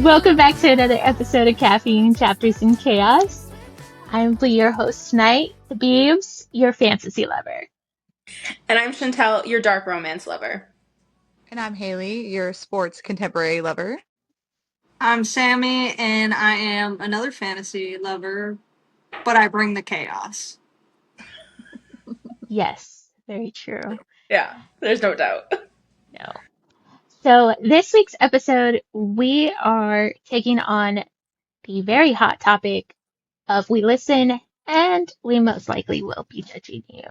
Welcome back to another episode of Caffeine, Chapters in Chaos. I'm Lee, your host tonight. The Beebs, your fantasy lover. And I'm Chantel, your dark romance lover. And I'm Haley, your sports contemporary lover. I'm Sammy, and I am another fantasy lover, but I bring the chaos. Yes, very true. Yeah, there's no doubt. No. So, this week's episode, we are taking on the very hot topic of we listen and we most likely will be judging you.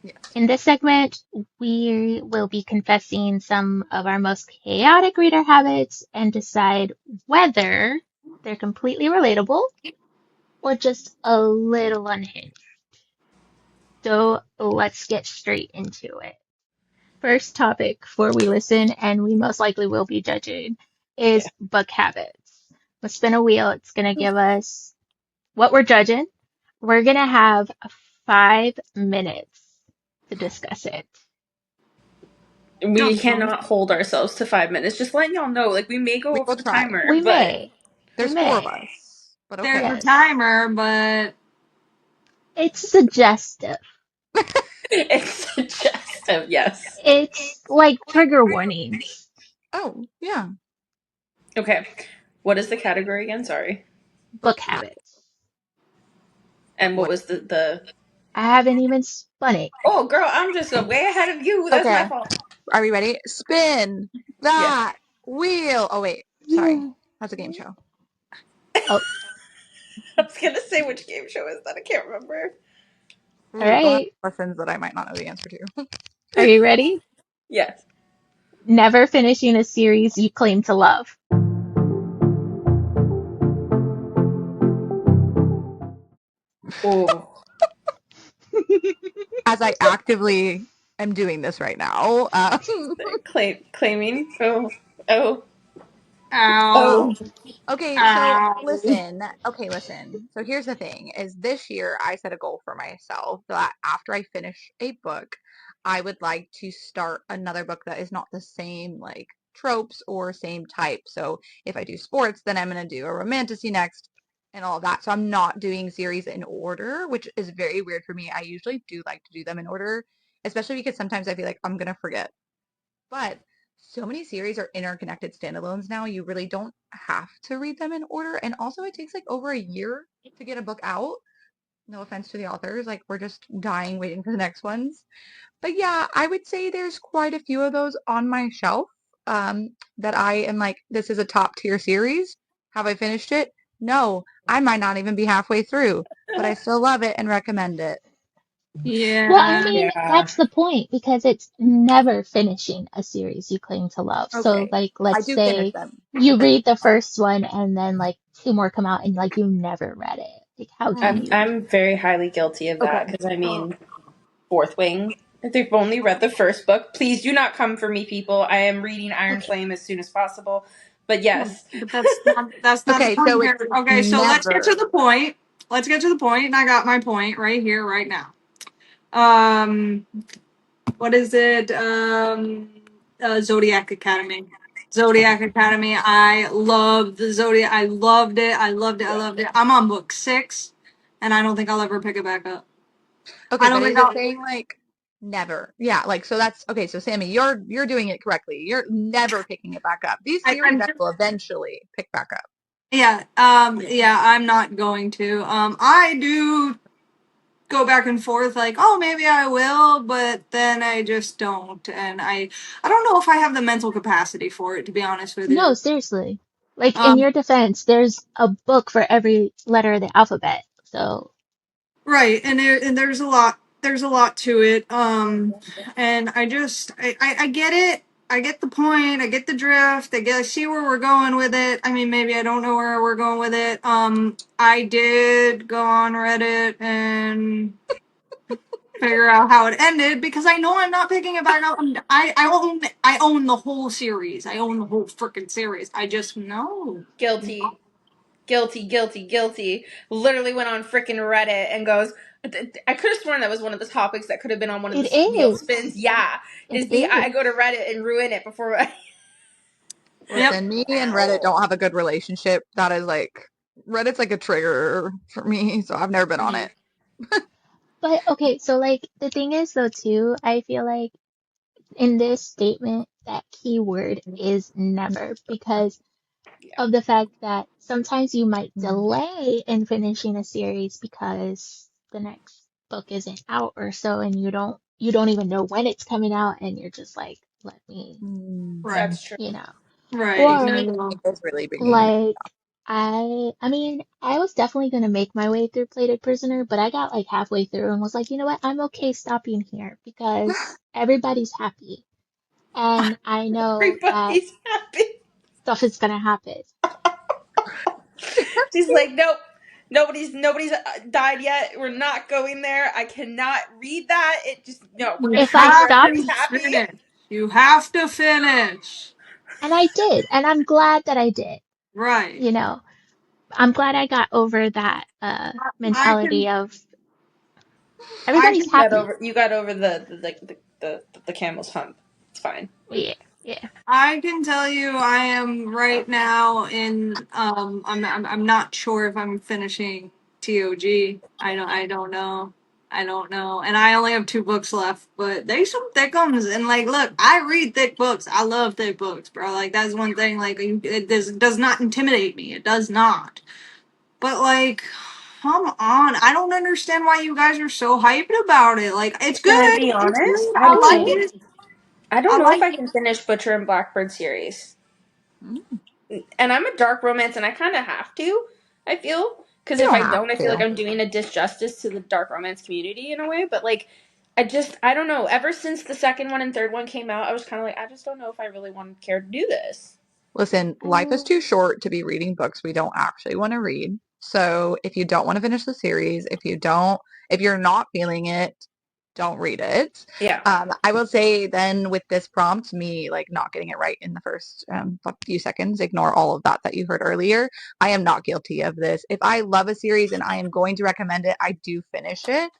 Yes. In this segment, we will be confessing some of our most chaotic reader habits and decide whether they're completely relatable or just a little unhinged. So let's get straight into it. First topic for we listen and we most likely will be judging is book habits. Let's spin a wheel. It's going to give us what we're judging. We're going to have 5 minutes to discuss it. We cannot hold ourselves to 5 minutes. Just letting y'all know, like, we may go We over will the try. timer, We but may. There's We 4 of may. us, but There's okay. a Yes. timer, but It's suggestive. it's suggestive, yes. It's like trigger warnings. Oh, yeah. Okay, what is the category again? Sorry. Book habits. And what was the... I haven't even spun it. Oh, girl, I'm just way ahead of you. That's my Okay. fault. Are we ready? Spin that wheel. Oh, wait. Sorry. That's a game show. Oh, I was going to say which game show is that. I can't remember. Ooh, all don't have right. questions that I might not know the answer to. Are you ready? Yes. Never finishing a series you claim to love. Oh. As I actively am doing this right now. Claiming. Oh. Oh. ow, Oh. Okay, so ow. listen. Okay, listen. So here's the thing is this year I set a goal for myself that after I finish a book, I would like to start another book that is not the same like tropes or same type. So if I do sports, then I'm going to do a romantasy next and all of that. So I'm not doing series in order, which is very weird for me. I usually do like to do them in order, especially because sometimes I feel like I'm going to forget. But so many series are interconnected standalones now. You really don't have to read them in order. And also, it takes like over a year to get a book out. No offense to the authors, like we're just dying waiting for the next ones. But yeah, I would say there's quite a few of those on my shelf that I am like, this is a top tier series. Have I finished it? No, I might not even be halfway through, but I still love it and recommend it. Well, I Yeah. mean, Yeah. that's the point because it's never finishing a series you claim to love. So, Okay, like, I let's do finish say them. you read the first one and then like two more come out and like you never read it. Like, how can Hmm. you? I'm very highly guilty of that Okay. because I mean, Fourth Wing. If they've only read the first book, please do not come for me, people. I am reading Iron Okay. Flame as soon as possible. But Well, yes, but that's not the Okay, point so here. it's Okay, so let's get to never. the point. Let's get to the point, and I got my point right here, right now. Um, what is it? Zodiac Academy. Zodiac Academy. I love the Zodiac. I loved it. I loved it. I loved it. I'm on book 6, and I don't think I'll ever pick it back up. Okay, I but don't is think it I'll. saying like never? Yeah, like so that's okay. So Sammy, you're doing it correctly. You're never picking it back up. These series I'm I will eventually pick back up. Yeah. Yeah. I'm not going to. I do go back and forth like, oh, maybe I will, but then I just don't, and I don't know if I have the mental capacity for it, to be honest with No, you. seriously. Like, in Um, your defense, there's a book for every letter of the alphabet. So, right, and there's a lot to it. And I get it. I get the point. I get the drift. I see where we're going with it. I mean, maybe I don't know where we're going with it. I did go on Reddit and figure out how it ended because I know I'm not picking it back up. I own the whole series. I own the whole freaking series. I just know. guilty. Guilty, guilty, guilty. Literally went on freaking Reddit and goes, I could have sworn that was one of the topics that could have been on one of It the wheel is. spins. Yeah, It I is. go to Reddit and ruin it before I. Yep. Listen, me and Reddit don't have a good relationship. That is like Reddit's like a trigger for me, so I've never been on Mhm. it. But okay, so like the thing is though too, I feel like in this statement that keyword is never because Yeah. of the fact that sometimes you might delay in finishing a series because the next book isn't out or so and you don't even know when it's coming out and you're just like, let me, Mm. Right. That's true. you know. Right. No, Or no. It's really bringing me. like I mean, I was definitely gonna make my way through Plated Prisoner, but I got like halfway through and was like, you know what, I'm okay stopping here because everybody's happy. And I know that Everybody's happy. stuff is gonna happen. She's like, nope. Nobody's died yet. We're not going there. I cannot read that. It just no. We're You gonna If make I sure have everybody's to stopped, happy. finish. You have to finish. and I did, and I'm glad that I did, Right. you know, I'm glad I got over that I can. mentality of I everybody's can. happy. You got over the camel's hump. It's fine. Yeah, yeah. I can tell you, I am right now in. I'm not sure if I'm finishing TOG. I don't know. I don't know. And I only have 2 books left, but they some thick ones. And like, look, I read thick books. I love thick books, bro. Like that's one thing. Like does not intimidate me. It does not. But like, come on. I don't understand why you guys are so hyped about it. Like, it's Can I good. be It's honest? good. I like Okay. it. I don't I know if like I it. can finish Butcher and Blackbird series. Mm. And I'm a dark romance, and I kind of have to. I feel because You if don't I have don't, I feel like to. I'm doing a disjustice to the dark romance community in a way. But like, I don't know. Ever since the second one and third one came out, I was kind of like, I just don't know if I really want to care to do this. Listen, life is Uh, too short to be reading books we don't actually want to read. So if you don't want to finish the series, if you're not feeling it, don't read it. Yeah. I will say then with this prompt, me like not getting it right in the first few seconds, ignore all of that you heard earlier. I am not guilty of this. If I love a series and I am going to recommend it, I do finish it.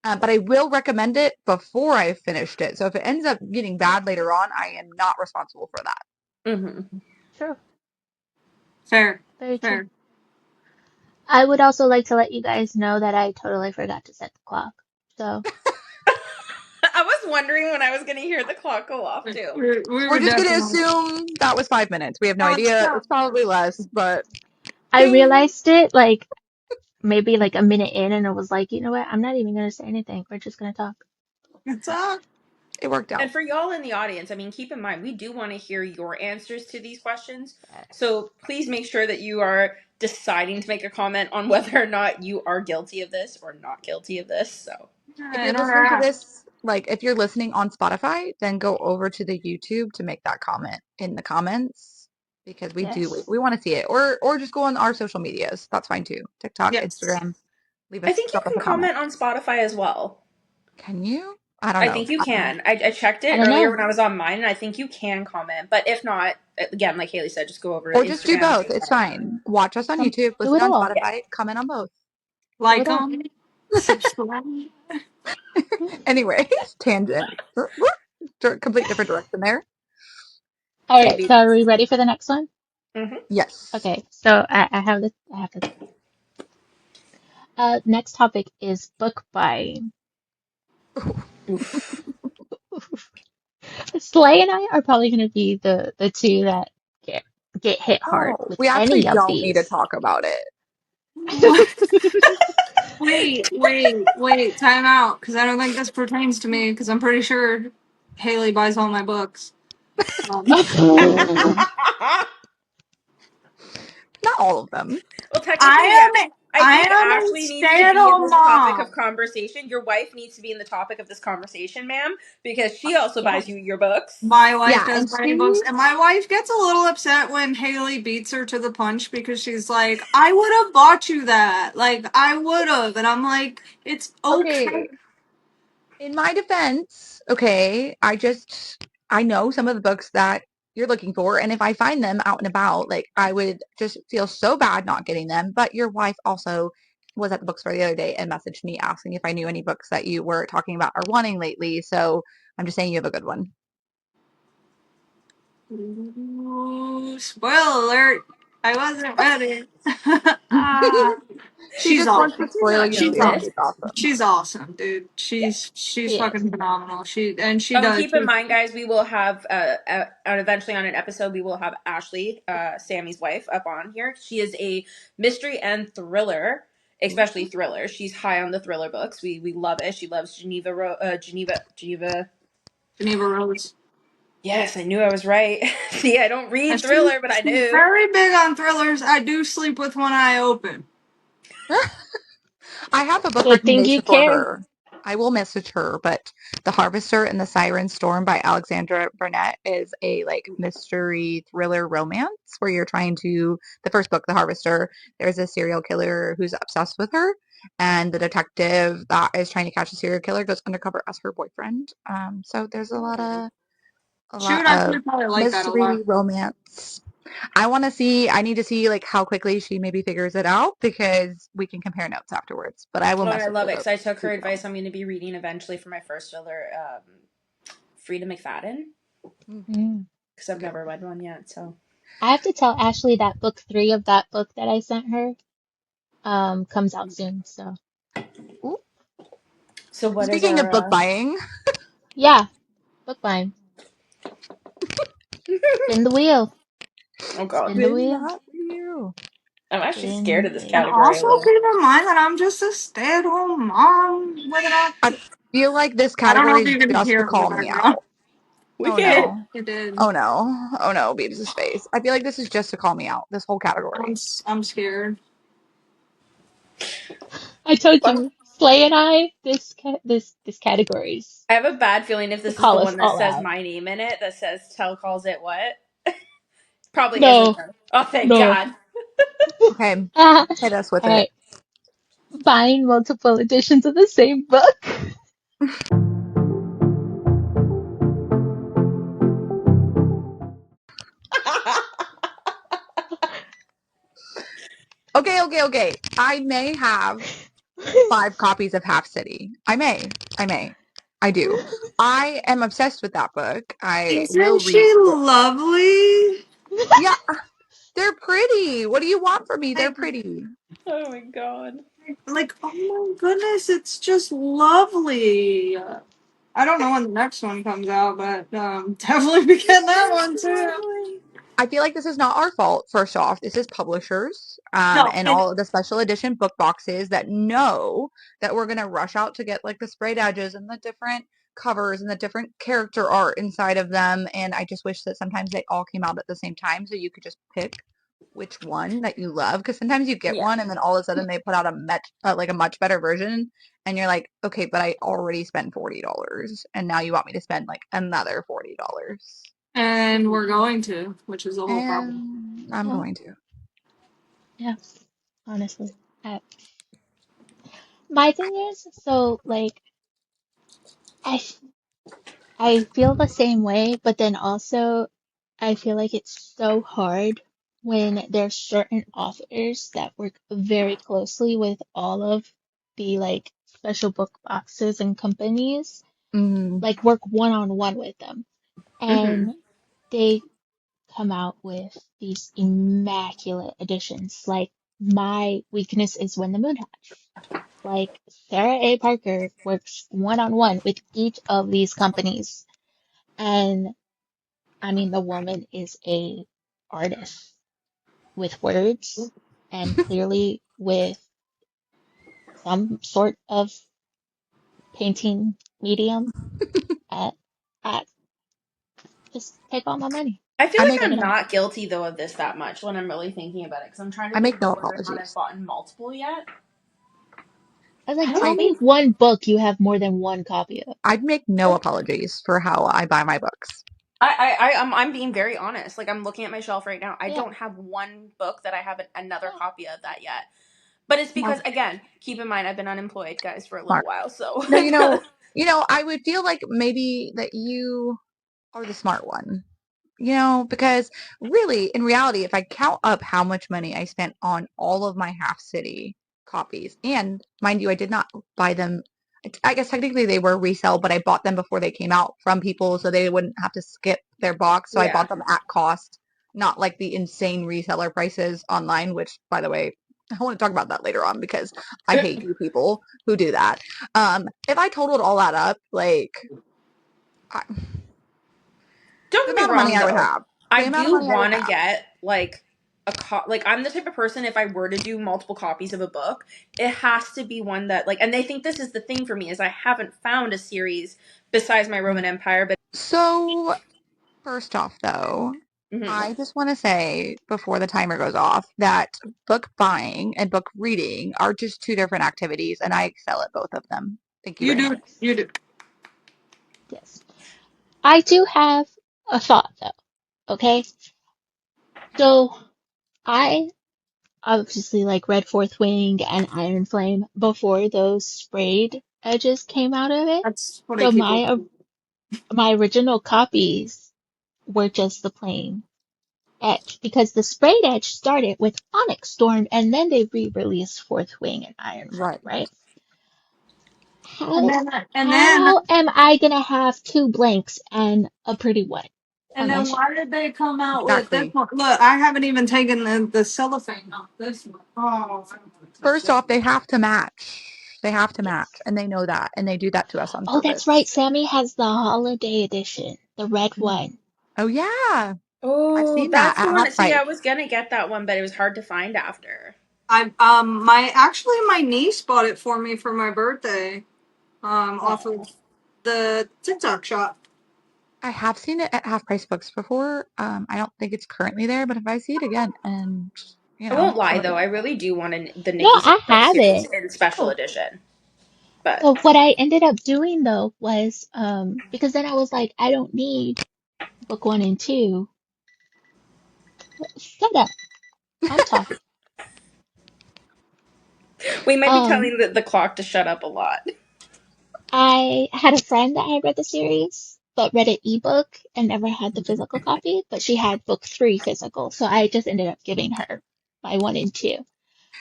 But I will recommend it before I've finished it. So if it ends up getting bad later on, I am not responsible for that. Mm-hmm. true. Fair. Very true. Fair. I would also like to let you guys know that I totally forgot to set the clock. So, I was wondering when I was going to hear the clock go off too. We We're were just going to definitely. assume that was 5 minutes. We have no Oh, it's idea. up. It's probably less, but I ding, realized it like maybe like a minute in and it was like, you know what? I'm not even gonna say anything. We're just gonna talk. It's up. it worked And out. for y'all in the audience, I mean, keep in mind, we do want to hear your answers to these questions. Yes. So please make sure that you are deciding to make a comment on whether or not you are guilty of this or not guilty of this. So, If you're listening to Interact. this, like if you're listening on Spotify, then go over to the YouTube to make that comment in the comments because Yes. we want to see it. Or just go on our social medias. That's fine too. TikTok, Yes. Instagram. I think you Drop us can a comment. comment on Spotify as well. Can you? I don't I know. think you can. I checked I it don't earlier know. when I was on mine, and I think you can comment. But if not, again, like Haley said, just go over to Or just do Instagram, both. It's TikTok. fine. Watch us on Some YouTube, do listen it on all. Yeah. Spotify, comment on both. Do Like it all. them. Subscribe. Anyways, tangent. Complete different direction there. All Okay, right, so baby. are we ready for the next one? Mm-hmm. Yes. Okay, so I have this. Next topic is book buying. Oof. Slay and I are probably gonna be the two that get get hit hard Oh, with we actually any of don't need to these. talk about it. What? Wait. Time out. Because I don't think this pertains to me. Because I'm pretty sure Haley buys all my books. Not all of them. Well, technically, yeah. I am. I I think am a Ashley needs to be in stay-at-home this topic of mom. conversation. Your wife needs to be in the topic of this conversation, ma'am, because she also buys you Yes. your books. My wife Yeah, does and buy books, she and my wife gets a little upset when Haley beats her to the punch because she's like, "I would have bought you that. Like, I would have," and I'm like, "It's okay." okay. In my defense, okay, I know some of the books that you're looking for, and if I find them out and about, like I would just feel so bad not getting them. But your wife also was at the bookstore the other day and messaged me asking if I knew any books that you were talking about or wanting lately. So I'm just saying you have a good one. Ooh, spoiler alert! I wasn't ready. Ah, She she's just wants awesome. to Did you spoil not you know She's too. this? She's awesome. awesome. She's awesome, dude. Yeah. She's She is. fucking phenomenal. She Oh, and does. keep in mind, guys, we will have eventually on an episode we will have Ashley, Sammy's wife, up on here. She is a mystery and thriller, especially thriller. She's high on the thriller books. We love it. She loves Geneva. Geneva Rose. Yes, I knew I was right. See, I don't And read thriller, but I she's knew. very big on thrillers. I do sleep with one eye open. I have a book Good thing you recommendation for care. her. I will message her, but The Harvester and the Siren Storm by Alexandra Burnett is a like mystery thriller romance where you're trying to the first book, The Harvester, there's a serial killer who's obsessed with her, and the detective that is trying to catch the serial killer goes undercover as her boyfriend. So there's a She lot would of actually probably like that a lot. mystery romance. I need to see like how quickly she maybe figures it out because we can compare notes afterwards. But I will Oh, and I message love her it those because I took her details. advice. I'm going to be reading eventually for my first thriller, Frida McFadden, Mm, Mm. because I've good. never read one yet. So, I have to tell Ashley that book three of that book that I sent her comes out soon. So Ooh. so what is Speaking of book our? buying, yeah, book buying. Spin the wheel. Oh God, Spin the spin wheel. that wheel. I'm actually scared Spin of the this And wheel. category a also little. keep in mind that I'm just a stay-at-home mom with an I feel like this I don't know category if is you can just to hear it in the call me background. out. We Oh can. no. It did. Oh no. Oh no, Beavis' face. I feel like this is just to call me out, this whole category. I'm scared. I told Well, you, Slay and I. This categories I have a bad feeling if to this is the call us one that all says out. my name in it, that says Tell calls it what? Probably isn't No, her. Oh, thank no. God. Okay. All Hit us with it. right, buying multiple editions of the same book. Okay. I may have 5 copies of Half City. I may. I may. I do. I am obsessed with that book. I Isn't will read she it. lovely? Yeah, they're pretty. What do you want from me? They're Like, pretty. Oh my God. oh my goodness, it's just lovely. I don't know when the next one comes out, but definitely be getting that one too. I feel like this is not our fault, first off. This is publishers No, and and all of the special edition book boxes that know that we're going to rush out to get like the sprayed edges and the different covers and the different character art inside of them. And I just wish that sometimes they all came out at the same time so you could just pick which one that you love. Because sometimes you get Yeah. one and then all of a sudden they put out like a much better version. And you're like, okay, but I already spent $40 and now you want me to spend like another $40. and we're going to, which is the whole problem. And I'm Well, going to. yeah, honestly. Uh, my thing is, so like, I I feel the same way, but then also I feel like it's so hard when there's certain authors that work very closely with all of the like special book boxes and companies, Mm, like work one on one with them. Mm-hmm. And they come out with these immaculate editions. Like my weakness is when the moon hatch. Like Sarah A. Parker works one on one with each of these companies. And I mean, the woman is a artist with words and clearly with some sort of painting medium. At, at just take all my money, I feel I like make take I'm it all. not guilty though of this that much when I'm really thinking about it because I'm trying to I think make of no whether or not I've apologies. bought multiple yet. I was I like, don't tell I me think one book you have more than one copy of. I'd make no apologies for how I buy my books. I'm being very honest. Like I'm looking at my shelf right now. I Yeah, don't have one book that I have another yeah, copy of that yet. But it's because Smart. again, keep in mind I've been unemployed, guys, for a little Smart. while. So No, I would feel like maybe that you are the smart one. Because really, in reality, if I count up how much money I spent on all of my Half City copies. And mind you, I did not buy them. I guess technically they were resale, but I bought them before they came out from people so they wouldn't have to skip their box. So I Yeah. bought them at cost, not like the insane reseller prices online, which, by the way, I want to talk about that later on because I hate you people who do that. If I totaled all that up, like Don't the get me amount of money wrong I would though. have, the I amount of do money I would want to have. get like like I'm the type of person, if I were to do multiple copies of a book, it has to be one that like, and they think this is the thing for me is I haven't found a series besides my Roman Empire, but So first off, though, Mhm. I just want to say before the timer goes off that book buying and book reading are just two different activities, and I excel at both of them. Thank you You very do. much. Yes. You do. Yes. I do have a thought though. Okay. So I obviously like read Fourth Wing and Iron Flame before those sprayed edges came out of it. That's what I So keep looking. my original copies were just the plain edge because the sprayed edge started with Onyx Storm and then they re-released Fourth Wing and Iron Flame, Right. right? And How Well, then, and then, how am I gonna have two blanks and a pretty one and on my then, shelf? why did they come out with this Exactly. one? Look, I haven't even taken the cellophane off this one. Oh, I don't want to touch First that. off, they have to match. They have to match, and they know that, and they do that to us on Oh, purpose. that's right. Sammy has the holiday edition, the red one. Oh yeah, I've oh, seen that that's the at one. half See, price. I was gonna get that one, but it was hard to find after. I actually my niece bought it for me for my birthday. Off Oh, of the TikTok shop. I have seen it at half price books before. I don't think it's currently there, but if I see it again, and I won't lie somebody, though. I really do want the No, Nikki I Sanchez have series it. in special Oh, edition, but so what I ended up doing though was, because then I was like, I don't need book one and two. Shut up. I'm talking. we might be Um, telling the clock to shut up a lot. I had a friend that had read the series, but read an ebook and never had the physical copy, but she had book three physical, so I just ended up giving her my one and two.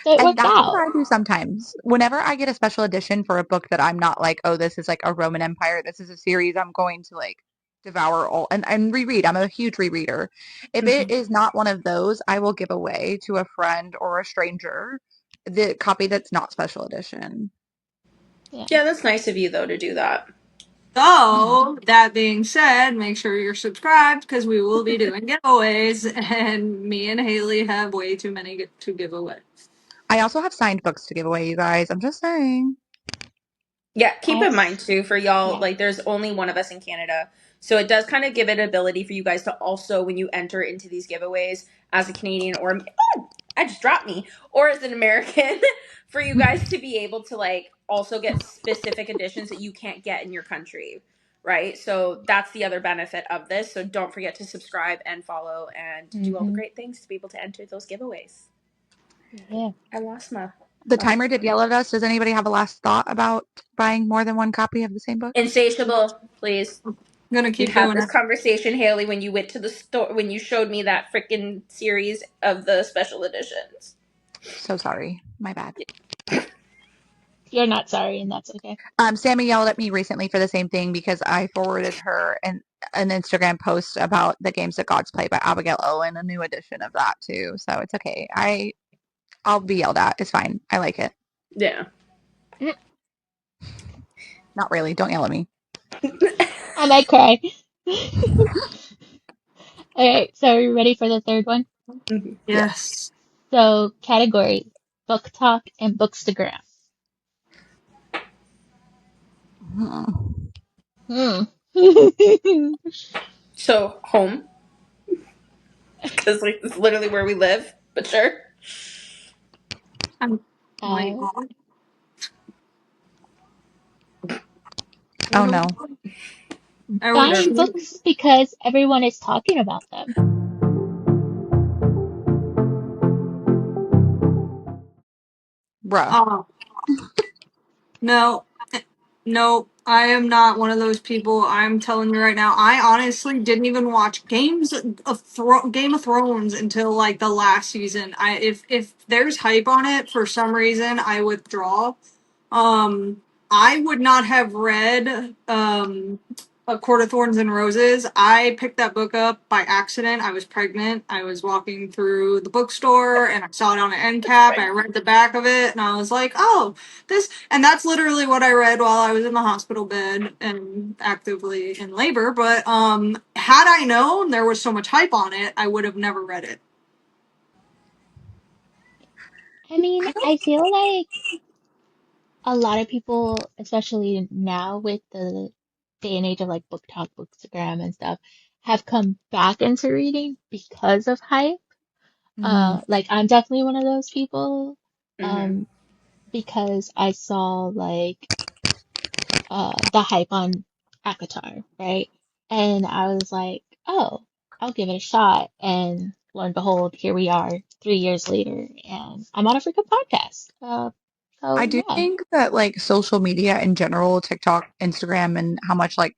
So it and worked that's what out. I do sometimes. Whenever I get a special edition for a book that I'm not like, oh, this is like a Roman Empire. This is a series I'm going to like devour all and reread. I'm a huge rereader. If it Mhm. is not one of those, I will give away to a friend or a stranger the copy that's not special edition. Yeah. Yeah, that's nice of you though to do that. Yeah. So, that being said, make sure you're subscribed because we will be doing giveaways, and me and Haley have way too many to give away. I also have signed books to give away, you guys. I'm just saying. Yeah, keep in mind That's, too for y'all, yeah. like there's only one of us in Canada. So it does kind of give it ability for you guys to also, when you enter into these giveaways as a Canadian or oh, I just dropped me, or as an American, for you guys to be able to like also get specific editions that you can't get in your country, right? So that's the other benefit of this. So don't forget to subscribe and follow and do all the Hmm. great things to be able to enter those giveaways. Yeah. I lost my The lost timer did yell at us. Does anybody have a last thought about buying more than one copy of the same book? Insatiable, please. I'm gonna We keep had doing this it. conversation, Haley, when you went to the store, when you showed me that freaking series of the special editions. So sorry. My bad. You're not sorry, and that's okay. Sammy yelled at me recently for the same thing because I forwarded her an Instagram post about the Games That Gods Play by Abigail Owen, a new edition of that too. So it's okay. I'll be yelled at. It's fine. I like it. Yeah. Mm, Not really. Don't yell at me. I might cry. Alright, so are you ready for the third one? Mhm. Yes. Yes. So, category book talk and bookstagram. Hmm. Hmm. So home, because like it's literally where we live. But sure. I'm wait. uh, Oh What are we no. doing? Are we buying choosing? books because everyone is talking about them. Bruh. Oh, no. No, I am not one of those people. I'm telling you right now. I honestly didn't even watch Game of Thrones until like the last season. If there's hype on it for some reason, I withdraw. Um, I would not have read A Court of Thorns and Roses. I picked that book up by accident. I was pregnant. I was walking through the bookstore and I saw it on an end cap. I read the back of it and I was like, "Oh, this." And that's literally what I read while I was in the hospital bed and actively in labor. But had I known there was so much hype on it, I would have never read it. I mean, I don't I feel like a lot of people, especially now with the day and age of like book talk, bookstagram and stuff, have come back into reading because of hype. mm, Like I'm definitely one of those people. Mm-hmm. Um, because I saw like the hype on Akatar, right? And I was like, oh, I'll give it a shot. And lo and behold, here we are 3 years later, and I'm on a freaking podcast. I So do yeah. think that like social media in general, TikTok, Instagram, and how much like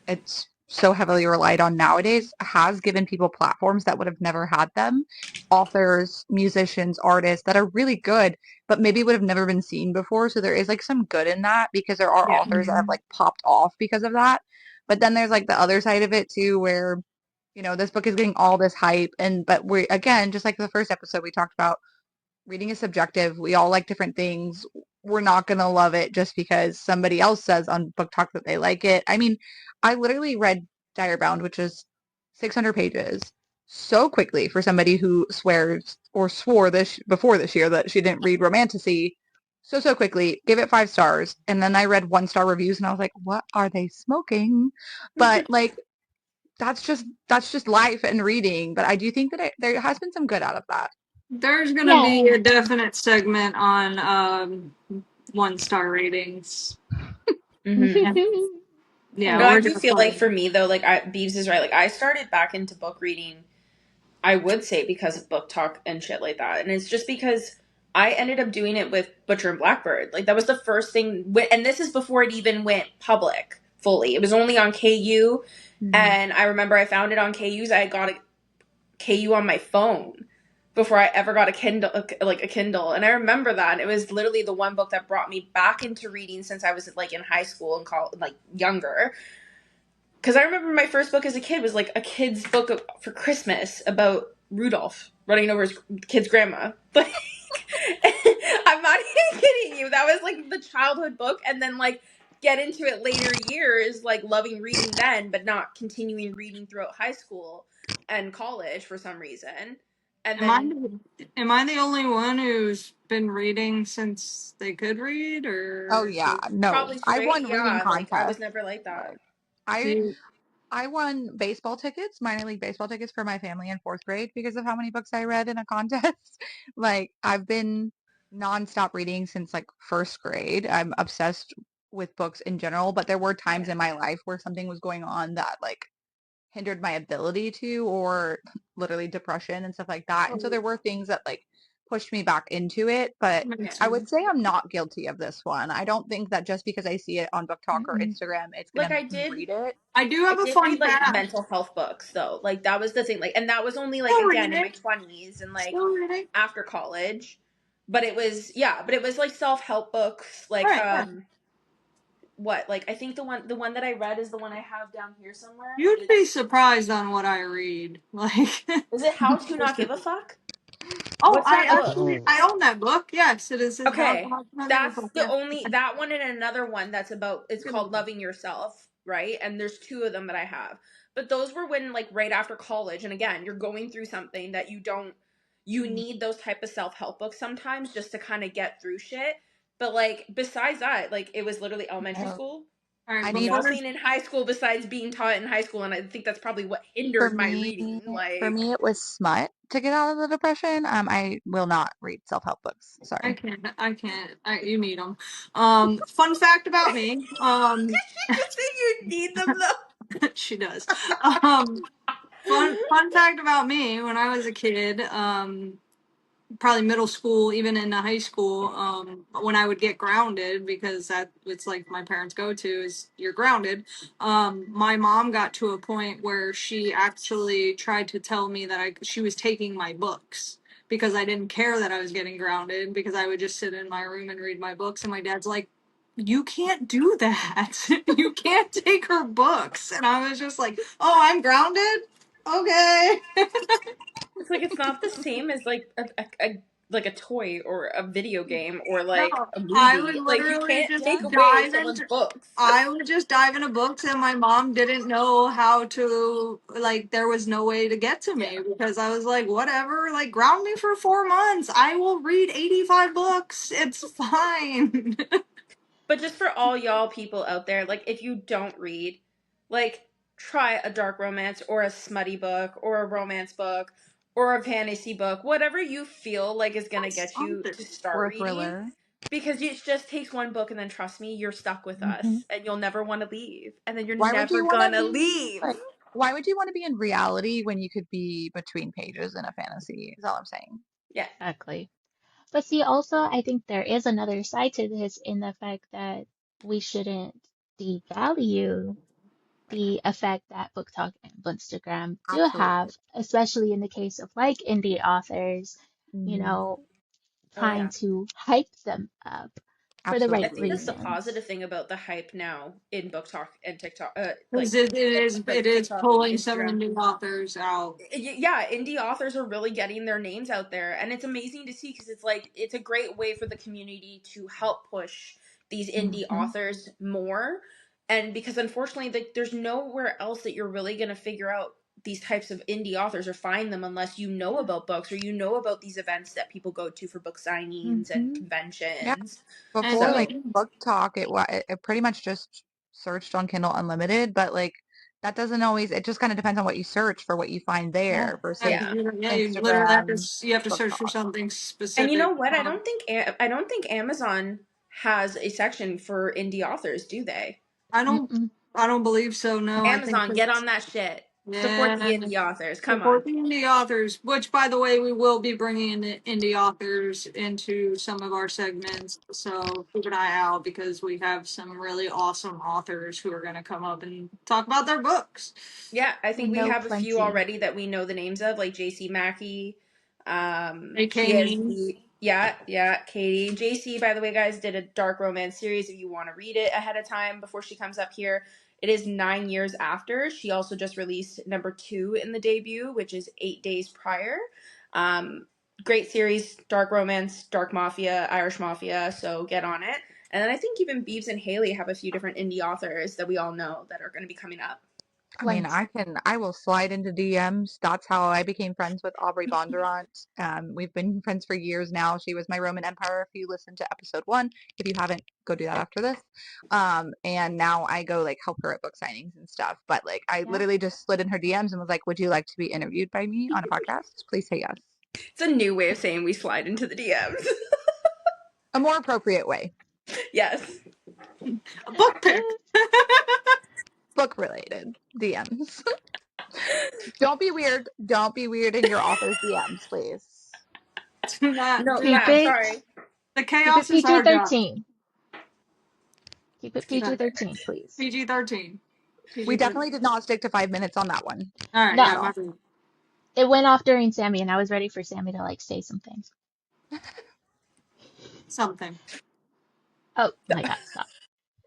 it's so heavily relied on nowadays has given people platforms that would have never had them. Authors, musicians, artists that are really good, but maybe would have never been seen before. So there is like some good in that because there are Yeah. authors that have like popped off because of that. But then there's like the other side of it too, where, this book is getting all this hype. And, but we, again, just like the first episode we talked about, reading is subjective. We all like different things. We're not going to love it just because somebody else says on Book Talk that they like it. I mean, I literally read Direbound, which is 600 pages, so quickly for somebody who swears or swore this before this year that she didn't read Romantasy. So quickly, give it 5 stars. And then I read 1 star reviews and I was like, what are they smoking? But like, that's just life and reading. But I do think that there has been some good out of that. There's gonna be Yeah. a definite segment on 1 star ratings. Mm-hmm. Yeah, yeah, No, Oh, I we're do feel like definitely. for me though, like Beeves is right. Like I started back into book reading, I would say because of book talk and shit like that, and it's just because I ended up doing it with Butcher and Blackbird. Like that was the first thing, and this is before it even went public fully. It was only on KU, Mhm. and I remember I found it on KU's. I got a KU on my phone before I ever got a Kindle, like a Kindle, and I remember that. And it was literally the one book that brought me back into reading since I was like in high school and like younger, because I remember my first book as a kid was like a kid's book for Christmas about Rudolph running over his kid's grandma. Like, I'm not even kidding you. That was like the childhood book, and then like get into it later years, like loving reading then, but not continuing reading throughout high school and college for some reason. And Am I then am I the only one who's been reading since they could read, Oh or yeah, no. probably I straight, won reading yeah. Like I was contests. never like that. Like I do I won baseball tickets, minor league baseball tickets for my family in 4th grade because of how many books I read in a contest. Like I've been nonstop reading since like 1st grade. I'm obsessed with books in general, but there were times Yeah. in my life where something was going on that like hindered my ability to, or literally depression and stuff like that. And so there were things that like pushed me back into it, but makes I would sense. say I'm not guilty of this one. I don't think that just because I see it on Book Talk or mm-mm. Instagram, it's Like gonna make me read it. I do I have a did fun read like fact. mental health books though. Like that was the thing. Like, and that was only like Still again in reading. my 20s and like Still reading. after college. But it was, yeah, but it was like self-help books. Like Right. Yeah. what? Like I think the one that I read is the one I have down here somewhere. You'd be It's surprised on what I read. Like, is it How to Not Give a Fuck? oh, What's I that book? actually I own that book. Yes, it is. Okay. How can I give a That's fuck? the Yeah. only that one and another one that's about it's Give a called fuck. Loving Yourself, right? And there's two of them that I have. But those were when like right after college and again, you're going through something that you need those type of self-help books sometimes just to kind of get through shit. But like besides that, like it was literally elementary No, school. All right. I need Before Nothing in high school besides being taught in high school and I think that's probably what for hindered my me reading. for Like me it was smut to get out of the depression. I will not read self-help books. I Sorry. can't. I can't. You need them. Fun fact about me. she just said you need them She does. Um, fun fact about me. When I was a kid, probably middle school, even into high school, when I would get grounded, because that it's like my parents go to is you're grounded. My mom got to a point where she actually tried to tell me that she was taking my books because I didn't care that I was getting grounded, because I would just sit in my room and read my books, and my dad's like, you can't do that. You can't take her books. And I was just like, oh, I'm grounded? Okay. It's like it's not the same as like like a toy or a video game or like No, a I would movie. Like you literally can't just take away dive someone's into. books. I would just dive into books, and my mom didn't know how to. Like, there was no way to get to Yeah. me because I was like, whatever. Like, ground me for 4 months. I will read 85 books. It's fine. But just for all y'all people out there, like if you don't read, like try a dark romance or a smutty book or a romance book or a fantasy book, whatever you feel like is going to That's get you something. to start Or a reading, thriller. because it just takes one book and then trust me, you're stuck with Hmm. us and you'll never want to leave. And then you're Why would never you want to going to be leave. like? Why would you want to be in reality when you could be between pages in a fantasy? Is all I'm saying. Yeah. Exactly. But see, also, I think there is another side to this in the fact that we shouldn't devalue Right. the effect that Book Talk and Bookstagram do Absolutely. have, especially in the case of like indie authors, you Hmm. know, Oh trying yeah. to hype them up for the I right Absolutely. think that's the reasons. positive thing about the hype now in Book Talk and TikTok, Because it is, like it is TikTok and pulling some Instagram. indie authors out. Yeah, indie authors are really getting their names out there, and it's amazing to see because it's like it's a great way for the community to help push these indie Hmm. authors more. And because unfortunately, like, there's nowhere else that you're really going to figure out these types of indie authors or find them unless you know about books or you know about these events that people go to for book signings and Hmm. Yeah. conventions. And Before, like So you, Book Talk, it pretty much just searched on Kindle Unlimited, but like that doesn't always. It just kind of depends on what you search for what you find yeah, there yeah, versus yeah. you literally have to, Instagram you have to Book search for Talk. something And you specific. know what? I don't think Amazon has a section for indie authors, do they? I don't, Mm-mm. I don't believe so. No, I think Amazon, get it's, on that shit. Support the yeah. indie authors. Come on. Support the indie authors, which, by the way, we will be bringing in the indie authors into some of our segments. So keep an eye out, because we have some really awesome authors who are going to come up and talk about their books. Yeah, I I think we know have a few plenty. already that we know the names of, like JC Mackey. She A.K. has Me. the Katie. JC, by the way, guys, did a dark romance series. If you want to read it ahead of time before she comes up here, it is 9 years after. She also just released number 2 in the debut, which is 8 days prior. Um, Great series, dark romance, dark mafia, Irish mafia. So get on it. And then I think even Beeves and Haley have a few different indie authors that we all know that are going to be coming up. I mean, Plenty. I will slide into DMs. That's how I became friends with Aubrey Bondurant. We've been friends for years now. She was my Roman Empire. If you listen to episode 1, if you haven't, go do that after this. And now I go like help her at book signings and stuff. But like, I Yeah. literally just slid in her DMs and was like, "Would you like to be interviewed by me on a podcast? Please say yes." It's a new way of saying we slide into the DMs. A more appropriate way, Yes. A book pick. book related DMs. Don't be weird. Don't be weird in your author's DMs, please. Do not, No, do Keep yeah, not. it sorry. The keep it chaos is our job. PG-13. Keep it PG-13, please. PG 13. We PG 13. definitely did not stick to 5 minutes on that one All right, at yeah, No. my all. bad. It went off during Sammy and I was ready for Sammy to like say some things. Something. Oh my God, stop.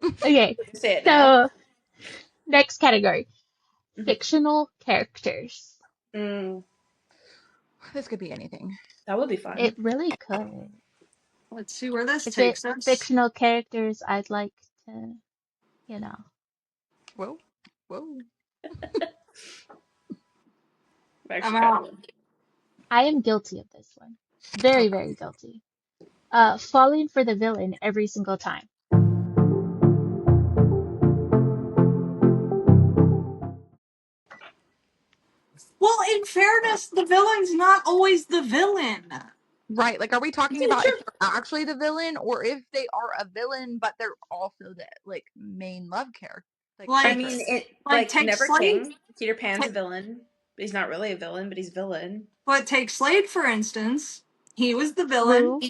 Okay. Say it now. So next category. Mhm. Fictional characters. Mm, This could be anything. that would be It fun. really could. Let's see where this Is it takes us. fictional characters I'd like to, you know? Whoa, whoa. I've I'm actually got out. one. I am guilty of this one. Very, Okay. very guilty. Falling for the villain every single time. Well, in fairness, the villain's not always the villain. Right. Like, are we talking It's about if true. they're actually the villain or if they are a villain, but they're also the like main love character, like I Like, mean, favorite? it like like take Never Slade. King. Peter Pan's a Take, villain, but he's not really a villain, but he's a villain. but take Slade, for instance. He was the villain, True,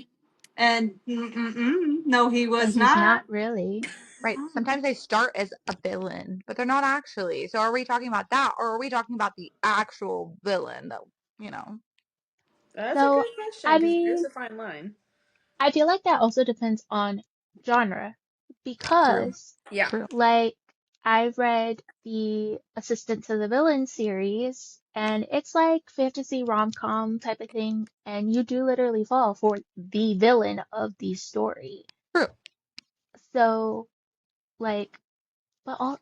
and no, he but was he's not. not really. Right. Sometimes they start as a villain, but they're not actually. So are we talking about that, or are we talking about the actual villain that, you know? That's a So, good question I because there's mean, a fine line. I feel like that also depends on genre True. because, Yeah. True. like, I've read the Assistant to the Villain series, and it's like fantasy rom-com type of thing, and you do literally fall for the villain of the story. True. So, like, but all,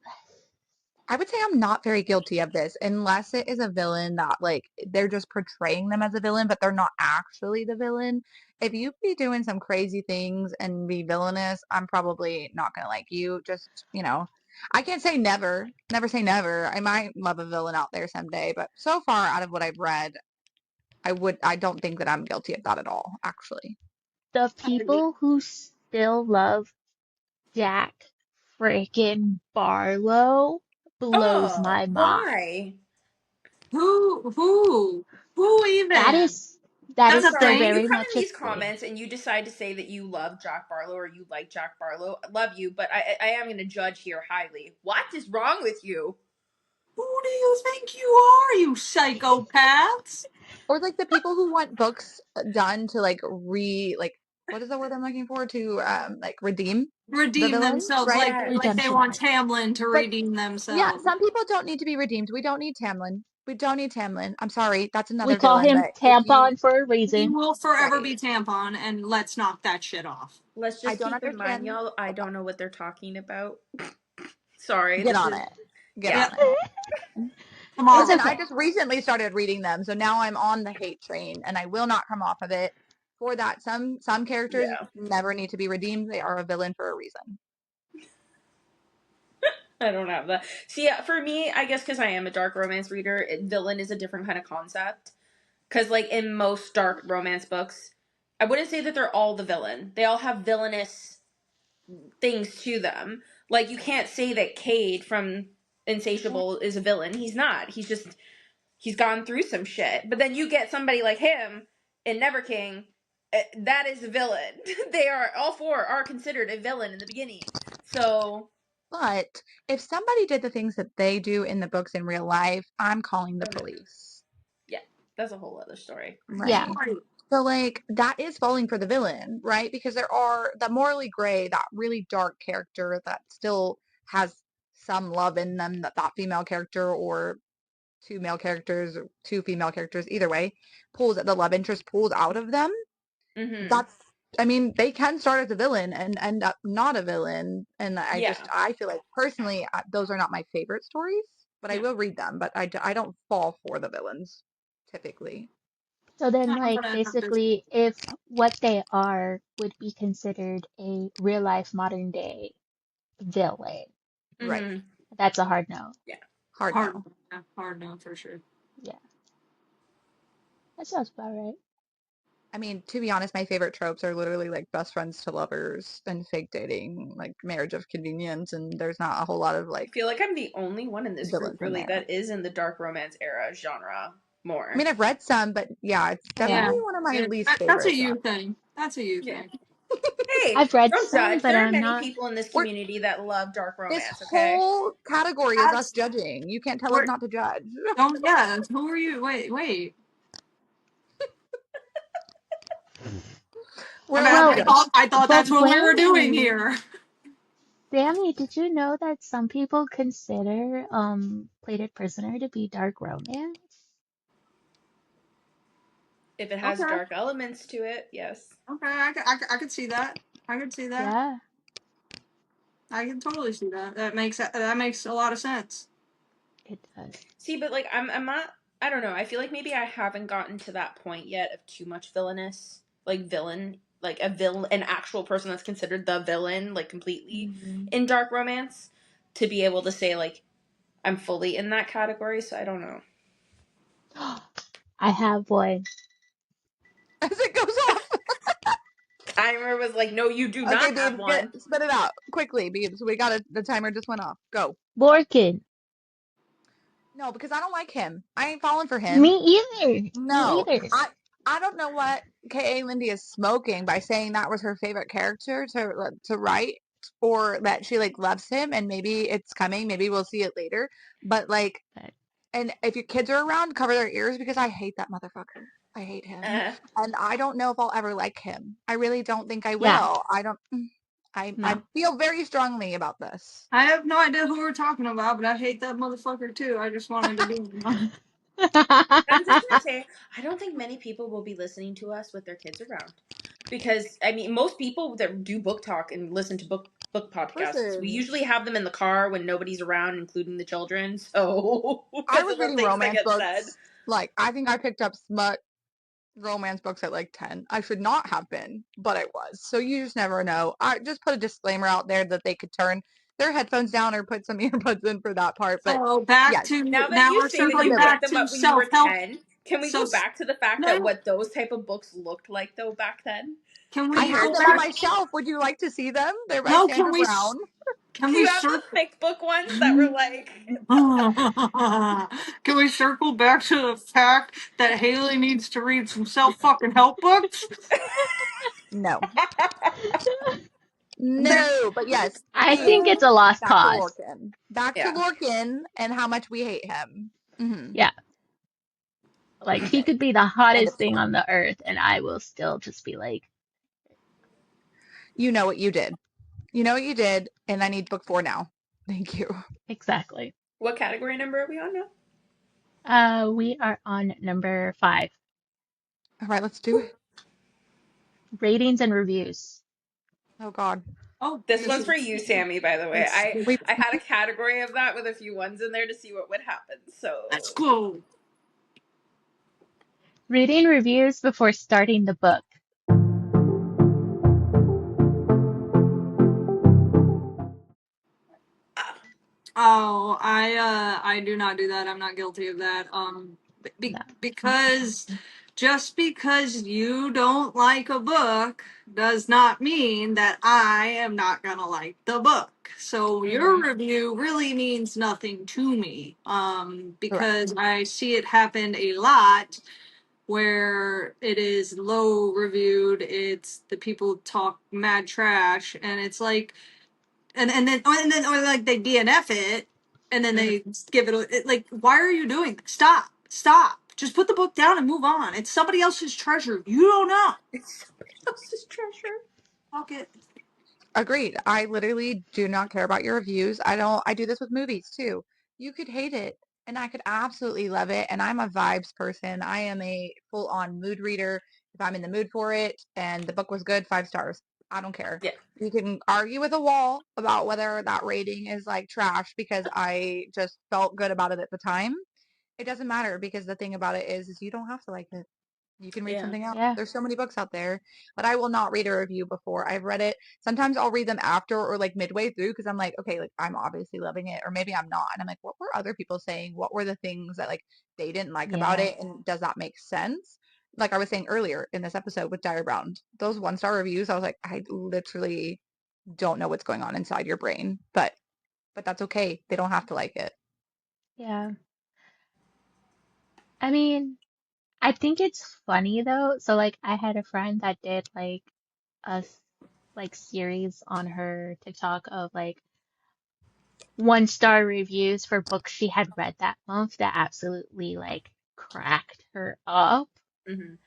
I would say I'm not very guilty of this unless it is a villain that like they're just portraying them as a villain, but they're not actually the villain. If you be doing some crazy things and be villainous, I'm probably not gonna like you. Just, I can't say never. Never say never. I might love a villain out there someday, but so far out of what I've read, I don't think that I'm guilty of that at all, actually. the people who still love Jack freaking Barlow blows Oh, my mind. why? Who That even? is that That's I'm is a still sorry. If thing. you very come much in a these thing. comments and you decide to say that you love Jack Barlow or you like Jack Barlow, I love you, but I am going to judge here highly. What is wrong with you? Who do you think you are, you psychopaths? Or like the people who want books done to like what is the word I'm looking for? To like redeem the Redeem villain, themselves right? like they Redemption want arc. Tamlin to But redeem yeah, themselves. some people don't need to be redeemed. We don't need Tamlin. We don't need Tamlin. I'm sorry, that's We another call villain. him But if you Tampon for a He reason. will forever right, be Tampon, and let's knock that shit off. Let's I just don't keep in mind, understand. y'all, I don't know what they're talking about. Sorry, Get this on is, it. Get yeah. on Yep. it. It's Listen, Tomorrow. I okay. just recently started reading them, so now I'm on the hate train, and I will not come off of it. For that, some characters Yeah. never need to be redeemed. They are a villain for a reason. I don't have that. See, for me, I guess because I am a dark romance reader, villain is a different kind of concept. Because, like, in most dark romance books, I wouldn't say that they're all the villain. They all have villainous things to them. Like, you can't say that Cade from Insatiable is a villain. He's not. He's gone through some shit. But then you get somebody like him in Never King, that is a villain. They are, all four are considered a villain in the beginning. So, But if somebody did the things that they do in the books in real life, I'm calling the police. yeah, that's a whole other story. Yeah. Right. So, like, that is falling for the villain, right? Because there are the morally gray, that really dark character that still has some love in them that that female character or two male characters or two female characters, either way, pulls the love interest pulls out of them. Mm-hmm. That's, I mean, they can start as a villain and end up not a villain. And Yeah. I feel like personally, those are not my favorite stories, but I Yeah. will read them. But I don't fall for the villains typically. So then, I'm like, gonna have to. basically, if what they are would be considered a real life modern day villain, Right. Mm-hmm. that's a hard no. Yeah. Hard Hard, no. hard no for sure. Yeah, that sounds about right. I mean, to be honest, my favorite tropes are literally like best friends to lovers and fake dating, like marriage of convenience, and there's not a whole lot of I like feel like I'm the only one in this group villains in really there. that is in the dark romance era genre I mean, more. I've read some, but yeah, it's Yeah, definitely one of my least That's a favorites. you thing. That's a you Yeah. thing. Hey, I've read don't some, judge. but There are I'm many not. people in this We're community that love dark This romance, okay? whole category is us That's judging. You can't tell us we're not to judge. don't yeah. Who are you? Wait. We're allowed to Well, judge. I thought but that's what we were doing wait, here. Sammy, did you know that some people consider Plated Prisoner to be dark romance? If it has Okay. dark elements to it, yes. Okay. I could see that. I could see that. Yeah, I can totally see that. That makes a lot of sense. it does. See, but like I'm not I don't know. I feel like maybe I haven't gotten to that point yet of too much villainous. Like villain, like a villain, an actual person that's considered the villain like completely Hmm. in dark romance to be able to say like I'm fully in that category, so I don't know. I have one. As it goes off. Timer was like, "No, you do Okay, not have Beebs, get one." spit it out quickly, Beebs. The timer just went off. Go. Lorcan. No, because I don't like him. I ain't falling for Me him. either. Me No, either. I don't know what K.A. Lindy is smoking by saying that was her favorite character to write, or that she like loves him, and maybe it's coming. Maybe we'll see it later. But like, But and if your kids are around, cover their ears because I hate that motherfucker. I hate him, Uh, and I don't know if I'll ever like him. I really don't think I yeah, will. I don't. I no. feel very strongly about this. I have no idea who we're talking about, but I hate that motherfucker too. I just wanted to be. I'm just gonna say, I don't think many people will be listening to us with their kids around, because I mean, most people that do book talk and listen to book podcasts, we Listen, usually have them in the car when nobody's around, including the children. So I because was of the reading things that romance get said. books. Like, I think I picked up smut romance books at like 10. I should not have been, but I was. So you just never know. I just put a disclaimer out there that they could turn their headphones down or put some earbuds in for that part. But So back yes, to Now that now you we're say that circling you permitted. picked back them to up when you were self help. 10, can we So go back to the fact that no, what those type of books looked like though back then? can I we have go them on back? my shelf. Would you like to see them? They're by No, Sandra Brown. can Do we you have the circle? thick book ones that were like Can we circle back to the fact that Haley needs to read some self fucking help books? No. No, but yes, I think Beebs, it's a lost back to cause. Lorcan. Back to Yeah. Lorcan and how much we hate him. Yeah, like he Okay. could be the End of hottest thing story. on the earth, and I will still just be like, You know what you did. You know what you did, and I need book 4 now. Thank you. exactly. What category number are we on now? We are on number 5, All right, let's do it. ratings and reviews. Oh God. Oh, This this one's is for you, Sammy, by the way. let's We I had a category of that with a few ones in there to see what would happen. let's So go. Reading reviews before starting the book. Oh, I do not do that. I'm not guilty of that. No. Because just because you don't like a book does not mean that I am not gonna like the book. So your mhm. review really means nothing to me. correct. Because I see it happen a lot where it is low reviewed. It's the people talk mad trash, and it's like and then or like they DNF it and then Mhm. they give it like why are you doing that? Stop, just put the book down and move on. It's somebody else's treasure, you don't know. It's somebody else's treasure. Fuck it. Agreed. I literally do not care about your reviews. I do this with movies too. You could hate it and I could absolutely love it. And I'm a vibes person. I am a full on mood reader. If I'm in the mood for it and the book was good, 5 stars. I don't care. Yeah. You can argue with a wall about whether that rating is like trash because I just felt good about it at the time. It doesn't matter because the thing about it is you don't have to like it. You can read Yeah. something else. Yeah. There's so many books out there, but I will not read a review before I've read it. Sometimes I'll read them after or like midway through because I'm like, okay, like I'm obviously loving it, or maybe I'm not. And I'm like, what were other people saying? What were the things that like they didn't like about Yeah. it? And does that make sense? Like I was saying earlier in this episode with Diary Brown, those 1 star reviews, I was like, I literally don't know what's going on inside your brain, but that's okay. They don't have to like it. Yeah. I mean, I think it's funny though. So like I had a friend that did like like series on her TikTok of like 1-star reviews for books she had read that month that absolutely like cracked her up. Mhm.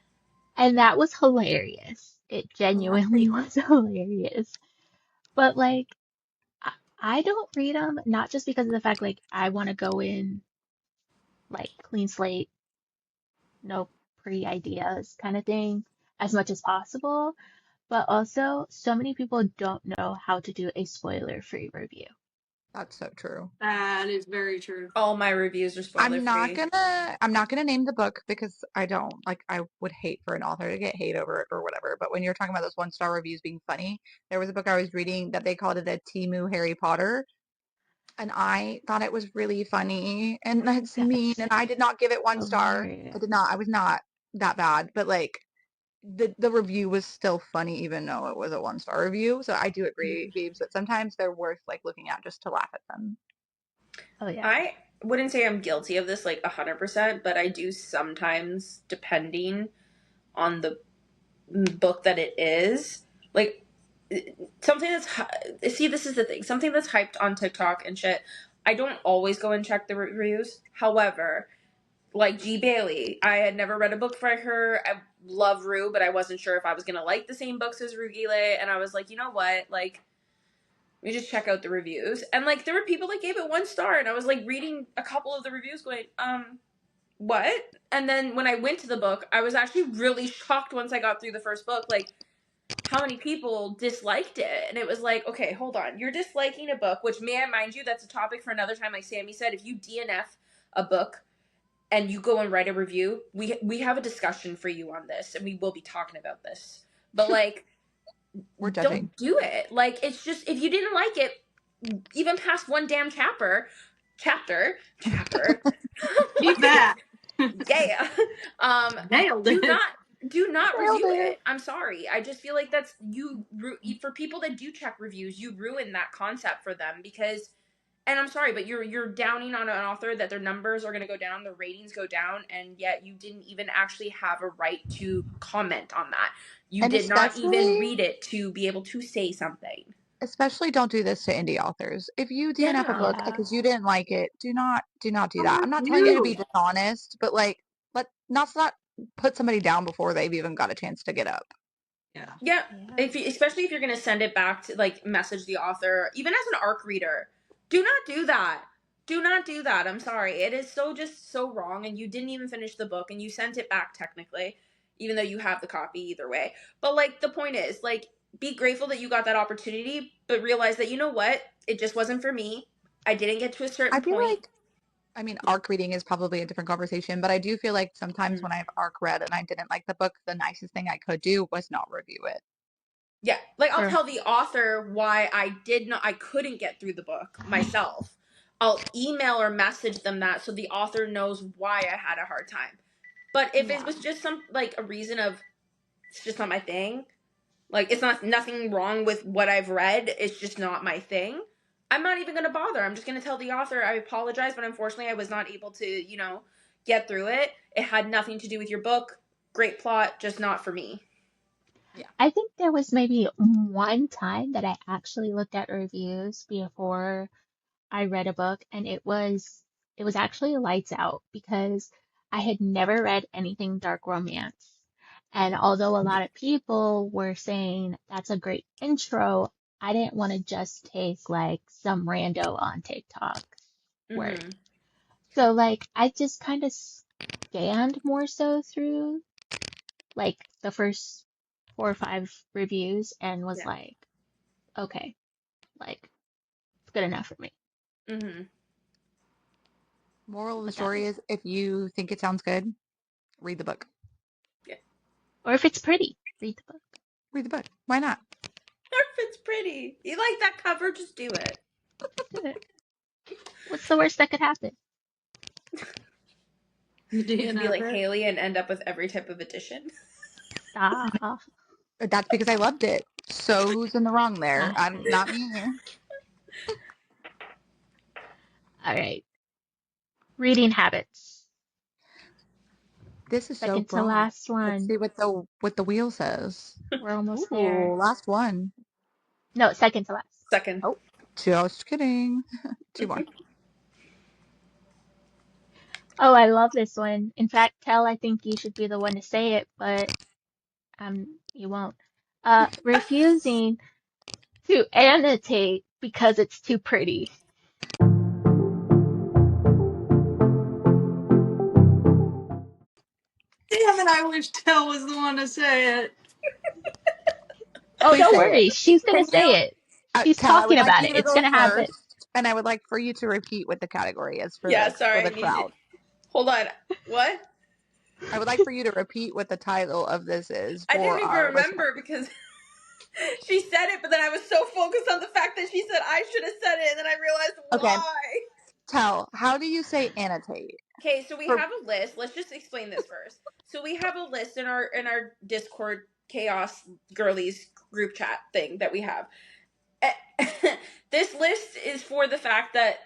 And that was hilarious. It Yeah. genuinely was hilarious. But like I don't read them not just because of the fact like I want to go in like clean slate, no pre-ideas kind of thing as much as possible, but also so many people don't know how to do a spoiler-free review. That's so true. That is very true. All my reviews are spoiler free. I'm not gonna name the book because I don't like I would hate for an author to get hate over it or whatever. But when you're talking about those 1 star reviews being funny, there was a book I was reading that they called it a Timu Harry Potter, and I thought it was really funny and that's mean, That's and I did not give it 1 star. I hilarious. did not. I was not that bad, but like the review was still funny even though it was a 1 star review. So I do agree, Beebs, that sometimes they're worth like looking at just to laugh at them. Oh yeah. I wouldn't say I'm guilty of this like 100%, but I do sometimes, depending on the book that it is. Like, something that's see, this is the thing, something that's hyped on TikTok and shit, I don't always go and check the reviews. However, like G. Bailey, I had never read a book by her. I love Rue, but I wasn't sure if I was gonna like the same books as Rue Gile, and I was like, you know what, like, let me just check out the reviews. And like, there were people that gave it 1 star, and I was like reading a couple of the reviews going, what? And then when I went to the book, I was actually really shocked once I got through the first book, like how many people disliked it. And it was like, okay, hold on, you're disliking a book, which, may I mind you, that's a topic for another time. Like Sammy said, if you DNF a book and you go and write a review, we have a discussion for you on this, and we will be talking about this. But like, We're judging. don't do it. Like, it's just, if you didn't like it, even past 1 damn chapter, Keep that. yeah, Nailed do it. not Nailed review it. it. I'm sorry. I just feel like that's for people that do check reviews, you ruin that concept for them, because, and I'm sorry, but you're downing on an author that their numbers are going to go down, their ratings go down, and yet you didn't even actually have a right to comment on that. You And did not even especially read it to be able to say something. don't do this to indie authors. If you DNF a Yeah. book Yeah. because you didn't like it, do not do that. I'm not telling you to be You. dishonest, but like, let not put somebody down before they've even got a chance to get up. Yeah. Yeah, Yeah. especially if you're gonna send it back to, like, message the author, even as an ARC reader, do not do that. Do not do that. I'm sorry. It is just so wrong, and you didn't even finish the book, and you sent it back technically, even though you have the copy either way. But like, the point is, like, be grateful that you got that opportunity, but realize that, you know what, it just wasn't for me. I didn't get to a I certain feel point. like, I mean, ARC reading is probably a different conversation, but I do feel like sometimes Mhm. when I've ARC read and I didn't like the book, the nicest thing I could do was not review it. Yeah, like, I'll True. tell the author why I couldn't get through the book myself. I'll email or message them that, so the author knows why I had a hard time. But if it Yeah. was just some, like, a reason of, it's just not my thing, like, it's not, nothing wrong with what I've read, it's just not my thing, I'm not even gonna bother. I'm just gonna tell the author, I apologize, but unfortunately I was not able to, get through it. It had nothing to do with your book. Great plot, just not for me. Yeah. I think there was maybe one time that I actually looked at reviews before I read a book, and it was actually Lights Out, because I had never read anything dark romance. And although a lot of people were saying that's a great intro, I didn't want to just take like some rando on TikTok word. Mm-hmm. So like I just kind of scanned more so through like the first 4 or 5 reviews and was Yeah. like, okay, like it's good enough for me. Mm-hmm. Moral of the But that story was, is if you think it sounds good, read the book. Yeah. or if it's pretty, read the book. Read the book. Why not? Or if it's pretty, you like that cover, just do it. Do it. What's the worst that could happen? You You could be like DNF Haley and end up with every type of edition. Stop. That's because I loved it. So who's in the wrong there? Stop I'm it. not me. All right. Reading habits. This is so Second to broad. last Let's one. see what the wheel says. We're almost Ooh, there. last one. No, second to last. Second. Oh, just kidding. 2 more. Oh, I love this one. In fact, Kel, I think you should be the one to say it, but you won't. Refusing to annotate because it's too pretty. Damn it, I wish Tell was the one to say it. Oh, Please don't say it. worry. She's gonna Can you, say it. She's Tal, I would talking like about you it. to It's go gonna happen. first, and I would like for you to repeat what the category is for Yeah, for sorry, the I need it. crowd. Hold on. What? I would like for you to repeat what the title of this is I didn't for even our remember listeners. because she said it, but then I was so focused on the fact that she said I should have said it, and then I realized Okay, why. Tal, how do you say annotate? Okay, so we For have a list. Let's just explain this first. So we have a list in our Discord chaos girlies group chat thing that we have. This list is for the fact that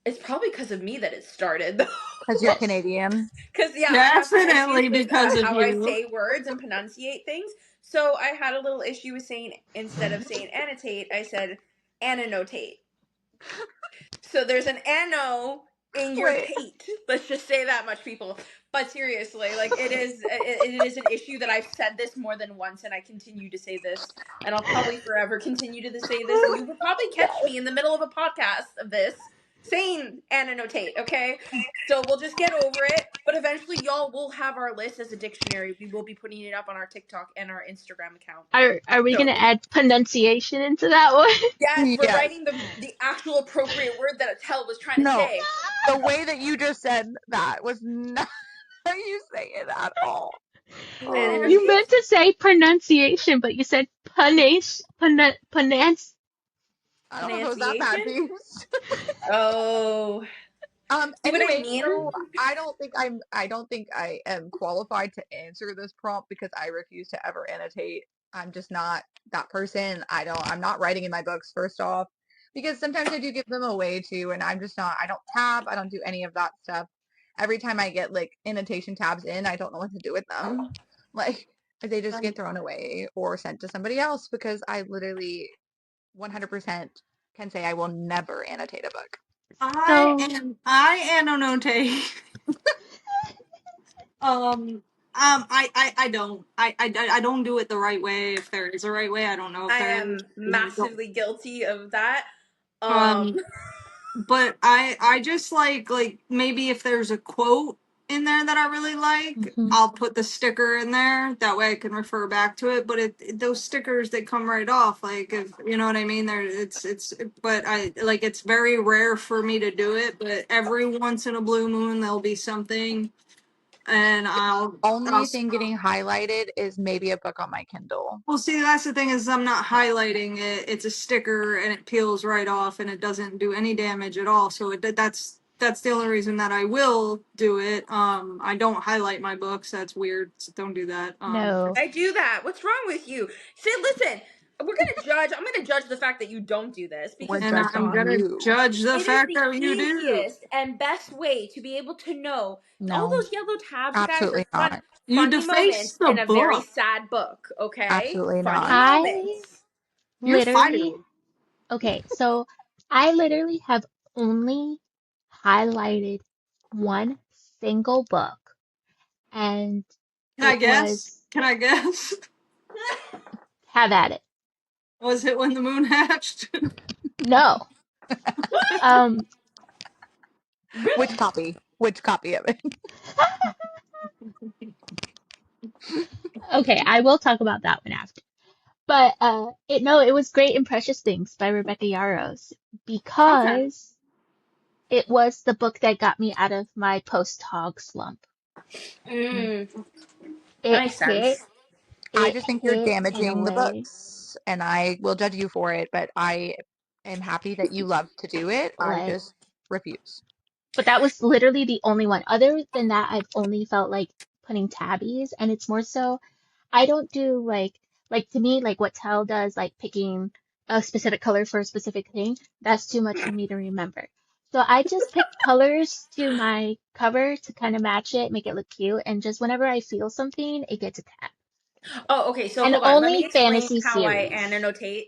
It's probably because of me that it started, though. Because you're Canadian. Because, yeah, I have some issues Definitely with because of how I you. say words and pronunciate things. So I had a little issue with saying, instead of saying annotate, I said annotate. So there's an ano in your Wait, Tate. Let's just say that much, people. But seriously, like it is an issue that I've said this more than once, and I continue to say this, and I'll probably forever continue to say this, and you will probably catch me in the middle of a podcast of this saying annotate. Okay, so we'll just get over it. But eventually, y'all will have our list as a dictionary. We will be putting it up on our TikTok and our Instagram account. Are we gonna So add pronunciation into that one? yes, we're yes. writing the actual appropriate word that Attell was trying to No, say. the way that you just said that was not how you say it at all. Oh. You Annotate? meant to say pronunciation, but you said I don't know if it was that bad, Pronunciation? babes. Oh, see what I Anyway, mean? so I don't think I am qualified to answer this prompt because I refuse to ever annotate. I'm just not that person. I'm not writing in my books first off because sometimes I do give them away too and I'm just not I don't tab, I don't do any of that stuff. Every time I get like annotation tabs in, I don't know what to do with them. Like they just get thrown away or sent to somebody else because I literally 100% can say I will never annotate a book. So, I annotate. I don't. I don't do it the right way. If there is a right way, I don't know if I there is. am massively guilty of that. Um, Um, but I just like maybe if there's a quote in there that I really like, mhm. I'll put the sticker in there. That way I can refer back to it. But those stickers they come right off. Like if you know what I mean. There it's. But I like it's very rare for me to do it. But every once in a blue moon there'll be something, and I'll Only thing getting highlighted is maybe a book on my Kindle. well, see, that's the thing is I'm not highlighting it. It's a sticker and it peels right off and it doesn't do any damage at all. So that's the only reason that I will do it. I don't highlight my books. That's weird. So don't do that. No. I do that. What's wrong with you? Say, listen, we're gonna judge. I'm gonna judge the fact that you don't do this We're because And first I'm judging off, gonna you. judge the it is fact the that you do. easiest and best way to be able to know all No, those yellow tabs, guys, are absolutely not. You funny deface moments the in a very book. sad book. Okay, Absolutely funny not. I moments. You're literally, fired. okay, so I literally have only highlighted one single book, and Can I it guess? was Can I guess? Have at it. Was it when the moon hatched? No. Um, Which Really? copy? Which copy of it? okay, I will talk about that one after. But it was Great and Precious Things by Rebecca Yarros Okay. because it was the book that got me out of my post-hog slump. Mm, that It makes hit, sense. I it just think you're hit in a damaging the way books, and I will judge you for it, but I am happy that you love to do it. I like, just refuse. but that was literally the only one. Other than that, I've only felt like putting tabbies, and it's more so I don't do like to me like what Tell does, like picking a specific color for a specific thing. That's too much for me to remember. So I just pick colors to my cover to kind of match it, make it look cute, and just whenever I feel something, it gets a tag. Oh, okay. So And hold on. Let me only explain fantasy how I series. annotate.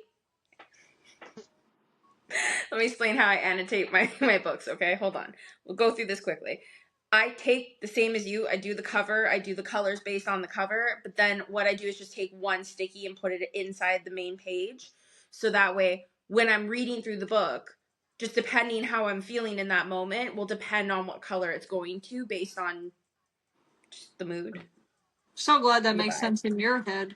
Let me explain how I annotate my books, okay? Hold on. We'll go through this quickly. I take the same as you. I do the cover. I do the colors based on the cover. But then what I do is just take one sticky and put it inside the main page. So that way, when I'm reading through the book, just depending how I'm feeling in that moment will depend on what color it's going to based on just the mood So glad that and the makes vibe. sense in your head.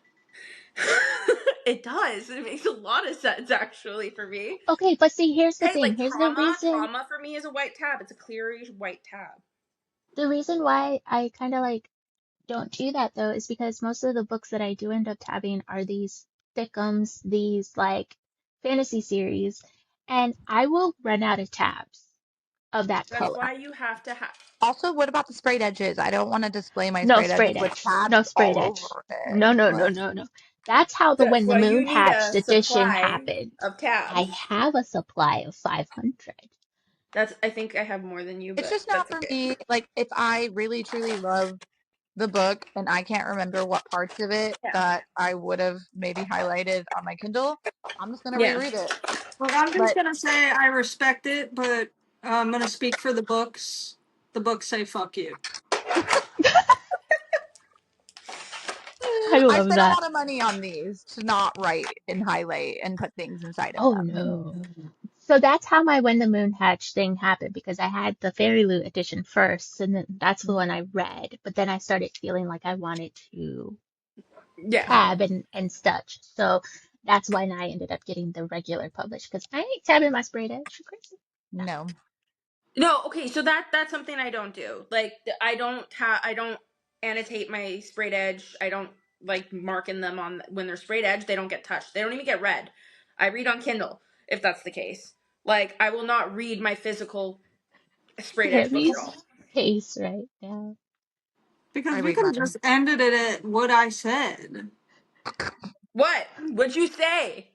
It does. It makes a lot of sense actually for me. Okay, but see, here's the Hey, thing. like Here's the trauma. reason. Trauma for me is a white tab. It's a clearish white tab. The reason why I kind of like don't do that though is because most of the books that I do end up tabbing are these thickums, these like fantasy series, and I will run out of tabs of that That's color. why you have to have. Also, what about the sprayed edges? I don't want to display my No sprayed sprayed edges with edge. No tabs sprayed all edge. over it. No, no, no, Like, no, no. That's how the That's When the why you Moon need Hatched a edition supply happened. of I tabs. have a supply of 500. I think I have more than you, It's but just not that's for okay. me. Like, if I really truly love the book and I can't remember what parts of it Yeah. that I would have maybe highlighted on my Kindle, I'm just gonna Yeah. reread it. Look, I'm just But gonna say I respect it, but I'm gonna speak for the books. The books say "fuck you." I I love spent a that. lot of money on these to not write and highlight and put things inside of Oh them. no. So that's how my When the Moon Hatched thing happened because I had the Fairy Loot edition first, and then that's the one I read. But then I started feeling like I wanted to Yeah. tab and such. So that's when I ended up getting the regular published because I ain't tabbing my sprayed edge. You crazy? No. No. No, okay, so that's something I don't do. Like I don't annotate my sprayed edge. I don't like marking them on when they're sprayed edge. They don't get touched. They don't even get read. I read on Kindle if that's the case. Like I will not read my physical sprayed edge books at Sammy's all. face right now. I Because we read could have mine. just ended it at what I said. What? What'd you say?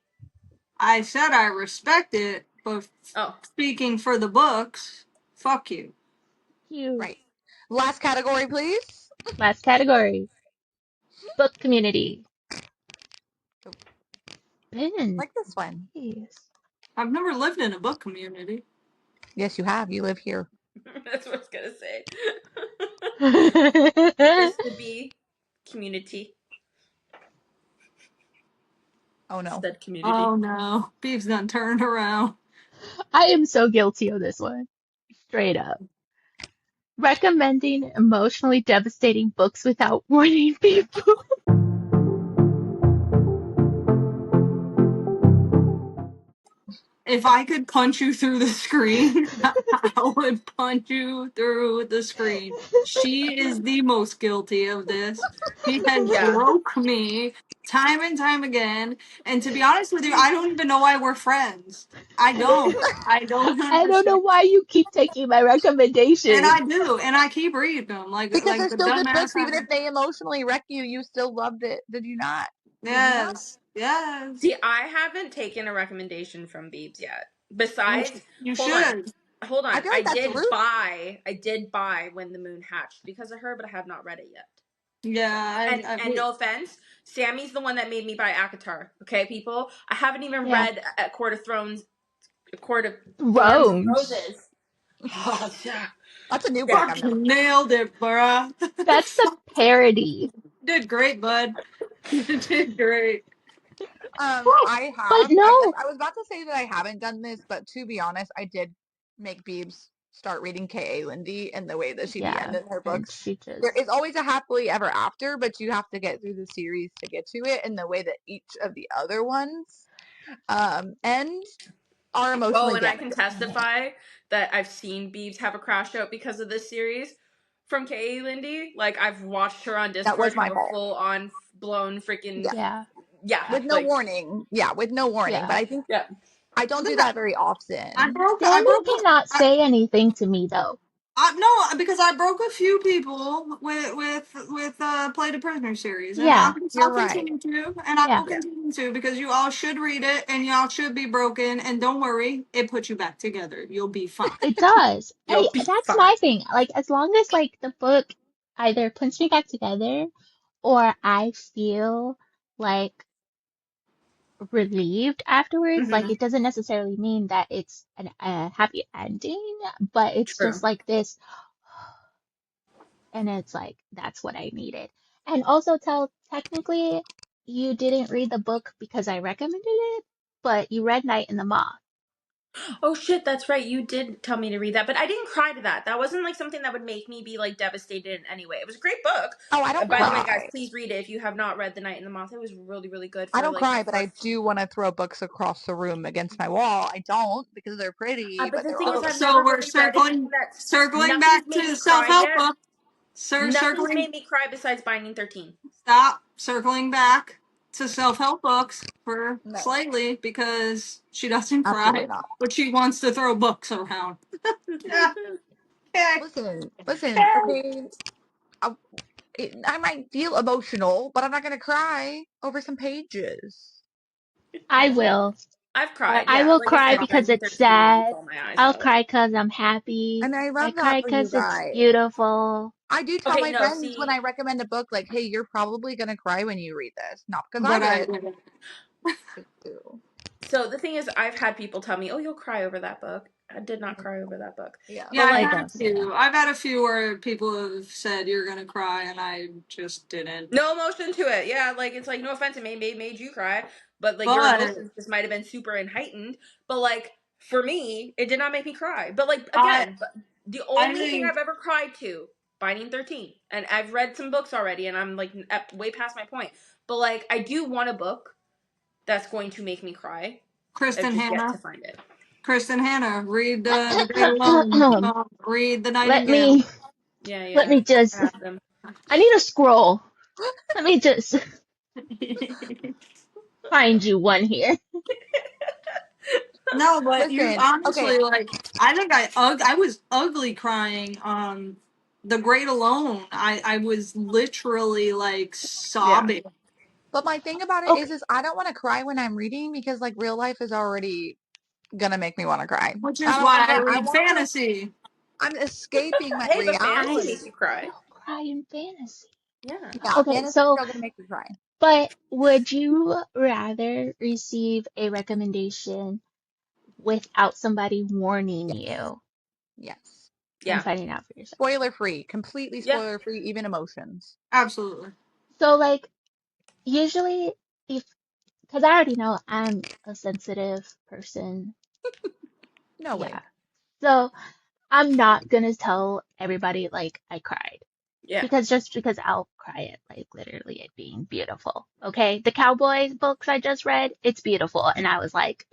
I said I respect it, but Oh, speaking for the books, fuck you. You. Right. Last category, please. Last category. Book community. Oh, Ben, like this one. please. I've never lived in a book community. Yes, you have. You live here. that's what I was gonna say. I This would be community. Oh no. Said community. Oh no, Beef's done turned around. am so guilty of this one. Straight up. Recommending emotionally devastating books without warning people. If I could punch you through the screen, I would punch you through the screen. She is the most guilty of this. She has Yeah. broke me time and time again. And to be honest with you, I don't even know why we're friends. I don't. I don't I don't know understand. why you keep taking my And recommendations. I do, and I keep reading them Because like they're the still good dumbass. books, even if they emotionally wreck you, you still loved it. Did you not? Did you not? Yes, yes. See, I haven't taken a recommendation from Beebs yet. Besides, You hold on. should. Hold I on. feel like that's rude. I did buy When the Moon Hatched because of her, but I have not read it yet. Yeah, And no offense, Sammy's the one that made me buy ACOTAR. Okay, people? I haven't even Yeah. read a Court of Thrones, a Court of Thorns and Roans. Roses. Oh, yeah. That's a new book Yeah. I've never fucking nailed it, bruh. That's the parody. Did great, bud. You did great. I But have. no. I was about to say that I haven't done this, but to be honest, I did make Beebs start reading K.A. Lindy and the way that she be Yeah. ending her And books. she There just. is always a happily ever after, but you have to get through the series to get to it, and the way that each of the other ones end are Oh, emotionally and I can damaging. testify that I've seen Beebs have a crash out because of this series from K.A. Lindy. Like, I've watched her on That Discord was my have a fault. full on blown Yeah. freaking. Yeah. Yeah, With no like, warning. Yeah, with no warning. But Yeah. I think yeah. I don't do that very often. I Sammy broke, cannot say anything to me though. no, because I broke a few people with Play the Prisoner series, and Yeah. You're I'll right. continue to, and I Yeah. will Yeah. continue to, because you all should read it, and y'all should be broken, and don't worry, it puts you back together. You'll be fine. It does. You'll Hey, be that's fine. my thing. Like, as long as like the book either puts me back together or I feel like relieved afterwards, like Mm-hmm. it doesn't necessarily mean that it's a happy ending, but it's just True. like this, and it's like that's what I needed. And also tell technically you didn't read the book because I recommended it, but you read Night in the Moth. Oh shit, that's right. You did tell me to read that, but I didn't cry to that. That wasn't like something that would make me be like devastated in any way. It was a great book. Oh, I don't By the way, guys, cry. please read it if you have not read The Night and the Moth. It was really, really good I for don't like the cry, but I first. do want to throw books across the room against my wall. I don't because they're pretty, But but the they're thing is, also I've So never we're really read anything that's circling nothing's back made to me the cry self-help yet. book. Nothing's Circling made me cry besides Binding 13. Stop circling back to self-help books for no, slightly, because she doesn't absolutely cry, not. but she wants to throw books around. Yeah, yeah, Listen. yeah. Okay, I, I might feel emotional, but I'm not gonna cry over some pages. I will. I've cried, I yeah. will Like I cry said, because it's 1913 made me sad. bawl my eyes I'll out. cry because I'm happy. And I I love that cry for you because it's guys. beautiful. I do tell Okay, my no, friends when see, I recommend a book, like, hey, you're probably gonna cry when you read this. Not because I But I did. didn't. Just do. so the thing is, I've had people tell me, "Oh, you'll cry over that book." I did not cry over that book. Yeah. Yeah, But I've Oh, like, had a don't say that. few. I've had a few where people have said you're gonna cry, and I just didn't. no emotion to it. Yeah, like it's like no offense, it made you cry, but like your But emotions just might have been super and heightened. But like for me, it did not make me cry. But like I again, the I only thing think I've ever cried to, Binding 13, and I've read some books already, and I'm like way past my point. But like I do want a book that's going to make me cry. I've Kristen just yet Hanna. to find it. Kristen Hanna, read The Great Alone. Read The let Nightingale. me Yeah, let yeah, me I just have them. I need a scroll. Let me just find you one here. No, but you Listen, okay, honestly like I think I was ugly crying The Great Alone. I was literally like Yeah, sobbing, but my thing about it Okay. is I don't want to cry when I'm reading because like real life is already gonna make me want to cry. which is I don't want why I to. I read want to. fantasy. I'm escaping my hey, but fantasy I reality. makes you cry. still cry in fantasy. Yeah. Yeah, Okay, fantasy's so still gonna make me cry. but would you rather receive a recommendation without somebody warning Yes. you Yes. and Yeah. finding out for yourself? Spoiler free, completely Yeah. spoiler free, even emotions. Absolutely. So like usually if because I already know I'm a sensitive person. No Yeah. way. So I'm not gonna tell everybody like I cried. Yeah. Because I'll cry at like literally it being beautiful. Okay? The Cowboys books I just read, it's beautiful. And I was like,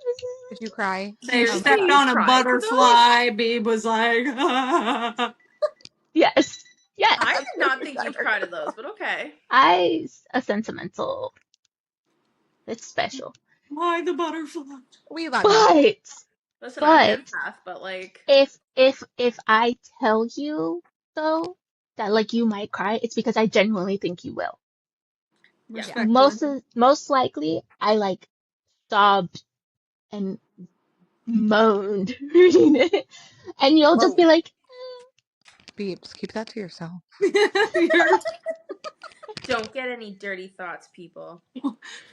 Did you cry? They Oh Seriously, my stepped god. you on a cried to those? butterfly. Beeb was like, yes, I yes. did That's not really think you'd better. cry to those, but okay. A sentimental, it's special. why the butterfly? We love you. But, Listen, I'm an but empath, but like, if I tell you though that like you might cry, it's because I genuinely think you will. yeah. Yeah. Respectfully. Most likely I like sobbed and moaned reading it. And you'll just Whoa. be like, Beeps, keep that to yourself. You're, Don't get any dirty thoughts, people.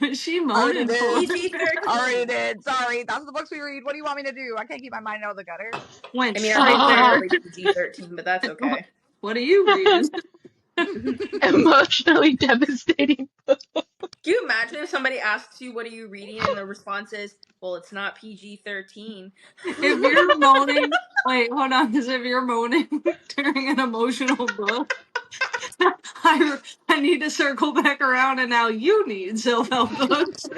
is she Already moaning for? did. PG Already 13. did. Sorry. That's the books we read. What do you want me to do? I can't keep my mind out of the gutter. When I mean, our she books are ah, clearly PG 13, but that's okay. what are you reading? emotionally devastating. Can you imagine if somebody asks you, "What are you reading?" and the response is, "Well, it's not PG 13." If you're moaning, wait, hold on. Because if you're moaning during an emotional book, I need to circle back around, and now you need self help books.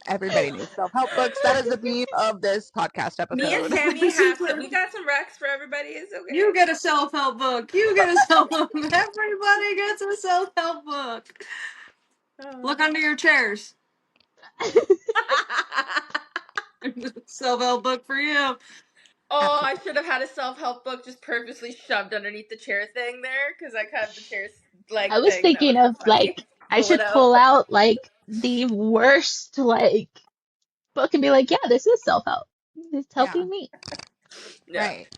Everybody needs self-help books. That is the theme of this podcast Me and episode. Sammy This is have some. We got some recs for everybody. It's you okay. get a self help book. You get a self help. Everybody gets a self help book. Oh. Look under your chairs. Self help book for you. Oh, I Absolutely. should have had a self help book just purposely shoved underneath the chair thing there because I have the chair I leg was thing. That would thinking have been of funny. like, I Pull it should out. pull out like the worst like book and be like, yeah, this is self-help. It's Yeah. helping me. Yeah. Right.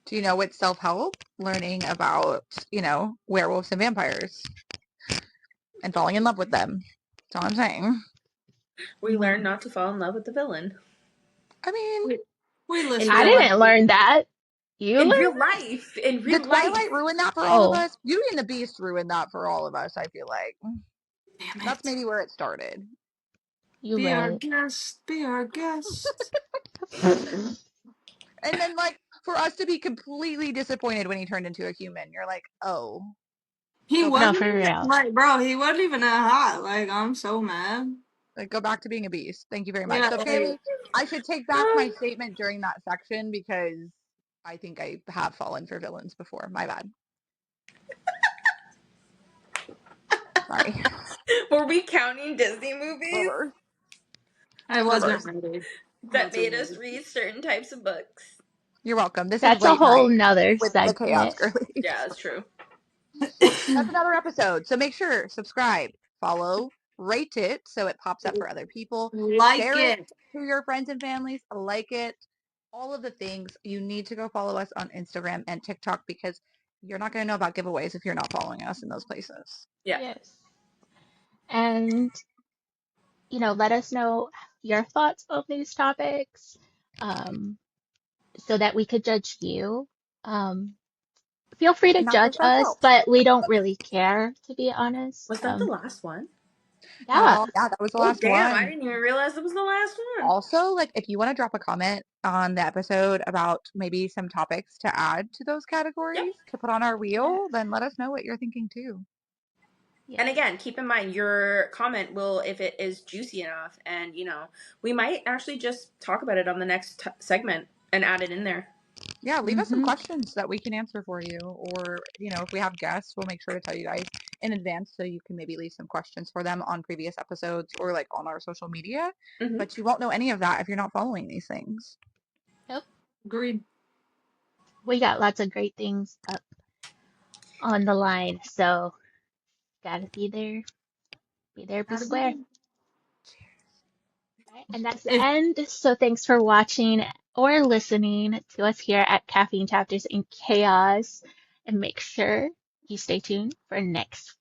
Do you know what's self-help? Learning about, werewolves and vampires and falling in love with them. That's all I'm saying. We learned not to fall in love with the villain I mean, We in I real listen. life. didn't learn that. You In learned real that? life. In did real life. Twilight ruin that for all of Oh, us? Beauty and the Beast ruined that for all of us, I feel like. Damn That's it. maybe where it started. you Be our right. guest. Be our guest. And then, like, for us to be completely disappointed when he turned into a human, you're like, oh, He go back No, wasn't to for being a even real. beast. like, bro. He wasn't even that hot. Like, I'm so mad. Like, go back to being a beast. Thank you very much. Yeah, So, like, Kaylee, I should take back my statement during that section because I think I have fallen for villains before. My bad. Sorry. Were we counting Disney movies Reverse. I wasn't Reverse. ready. that Wasn't made us ready. read certain types of books? You're welcome. This is That's a late whole night nother with the Chaos segment. Girlies. Yeah, that's true. That's another episode. So make sure, subscribe, follow, rate it so it pops up for other people, Like share it it. to your friends and families, like it, all of the things. You need to go follow us on Instagram and TikTok because you're not going to know about giveaways if you're not following us in those places. Yeah. Yes. And, let us know your thoughts on these topics, um, so that we could judge you. Um, Feel free to Not judge just us, ourselves. but we don't really care, to be honest. Was that the last one? Yeah, Yeah, that was the Oh, last damn. I one. didn't even realize that was the last one. Also, like if you want to drop a comment on the episode about maybe some topics to add to those Yep. categories to put on our yes, wheel, then let us know what you're thinking too. And yes. again, keep in mind your comment will, if it is juicy enough, and we might actually just talk about it on the next segment and add it in there. Yeah, leave us some Mm-hmm. questions that we can answer for you. Or, if we have guests, we'll make sure to tell you guys in advance so you can maybe leave some questions for them on previous episodes or like on our social media. Mm-hmm. But you won't know any of that if you're not following these things. Yep. Agreed. We got lots of great things up on the line, so gotta be there, be Gotta be square. there. Right? And that's the If end. So thanks for watching or listening to us here at Caffeine Chapters in Chaos. And make sure you stay tuned for next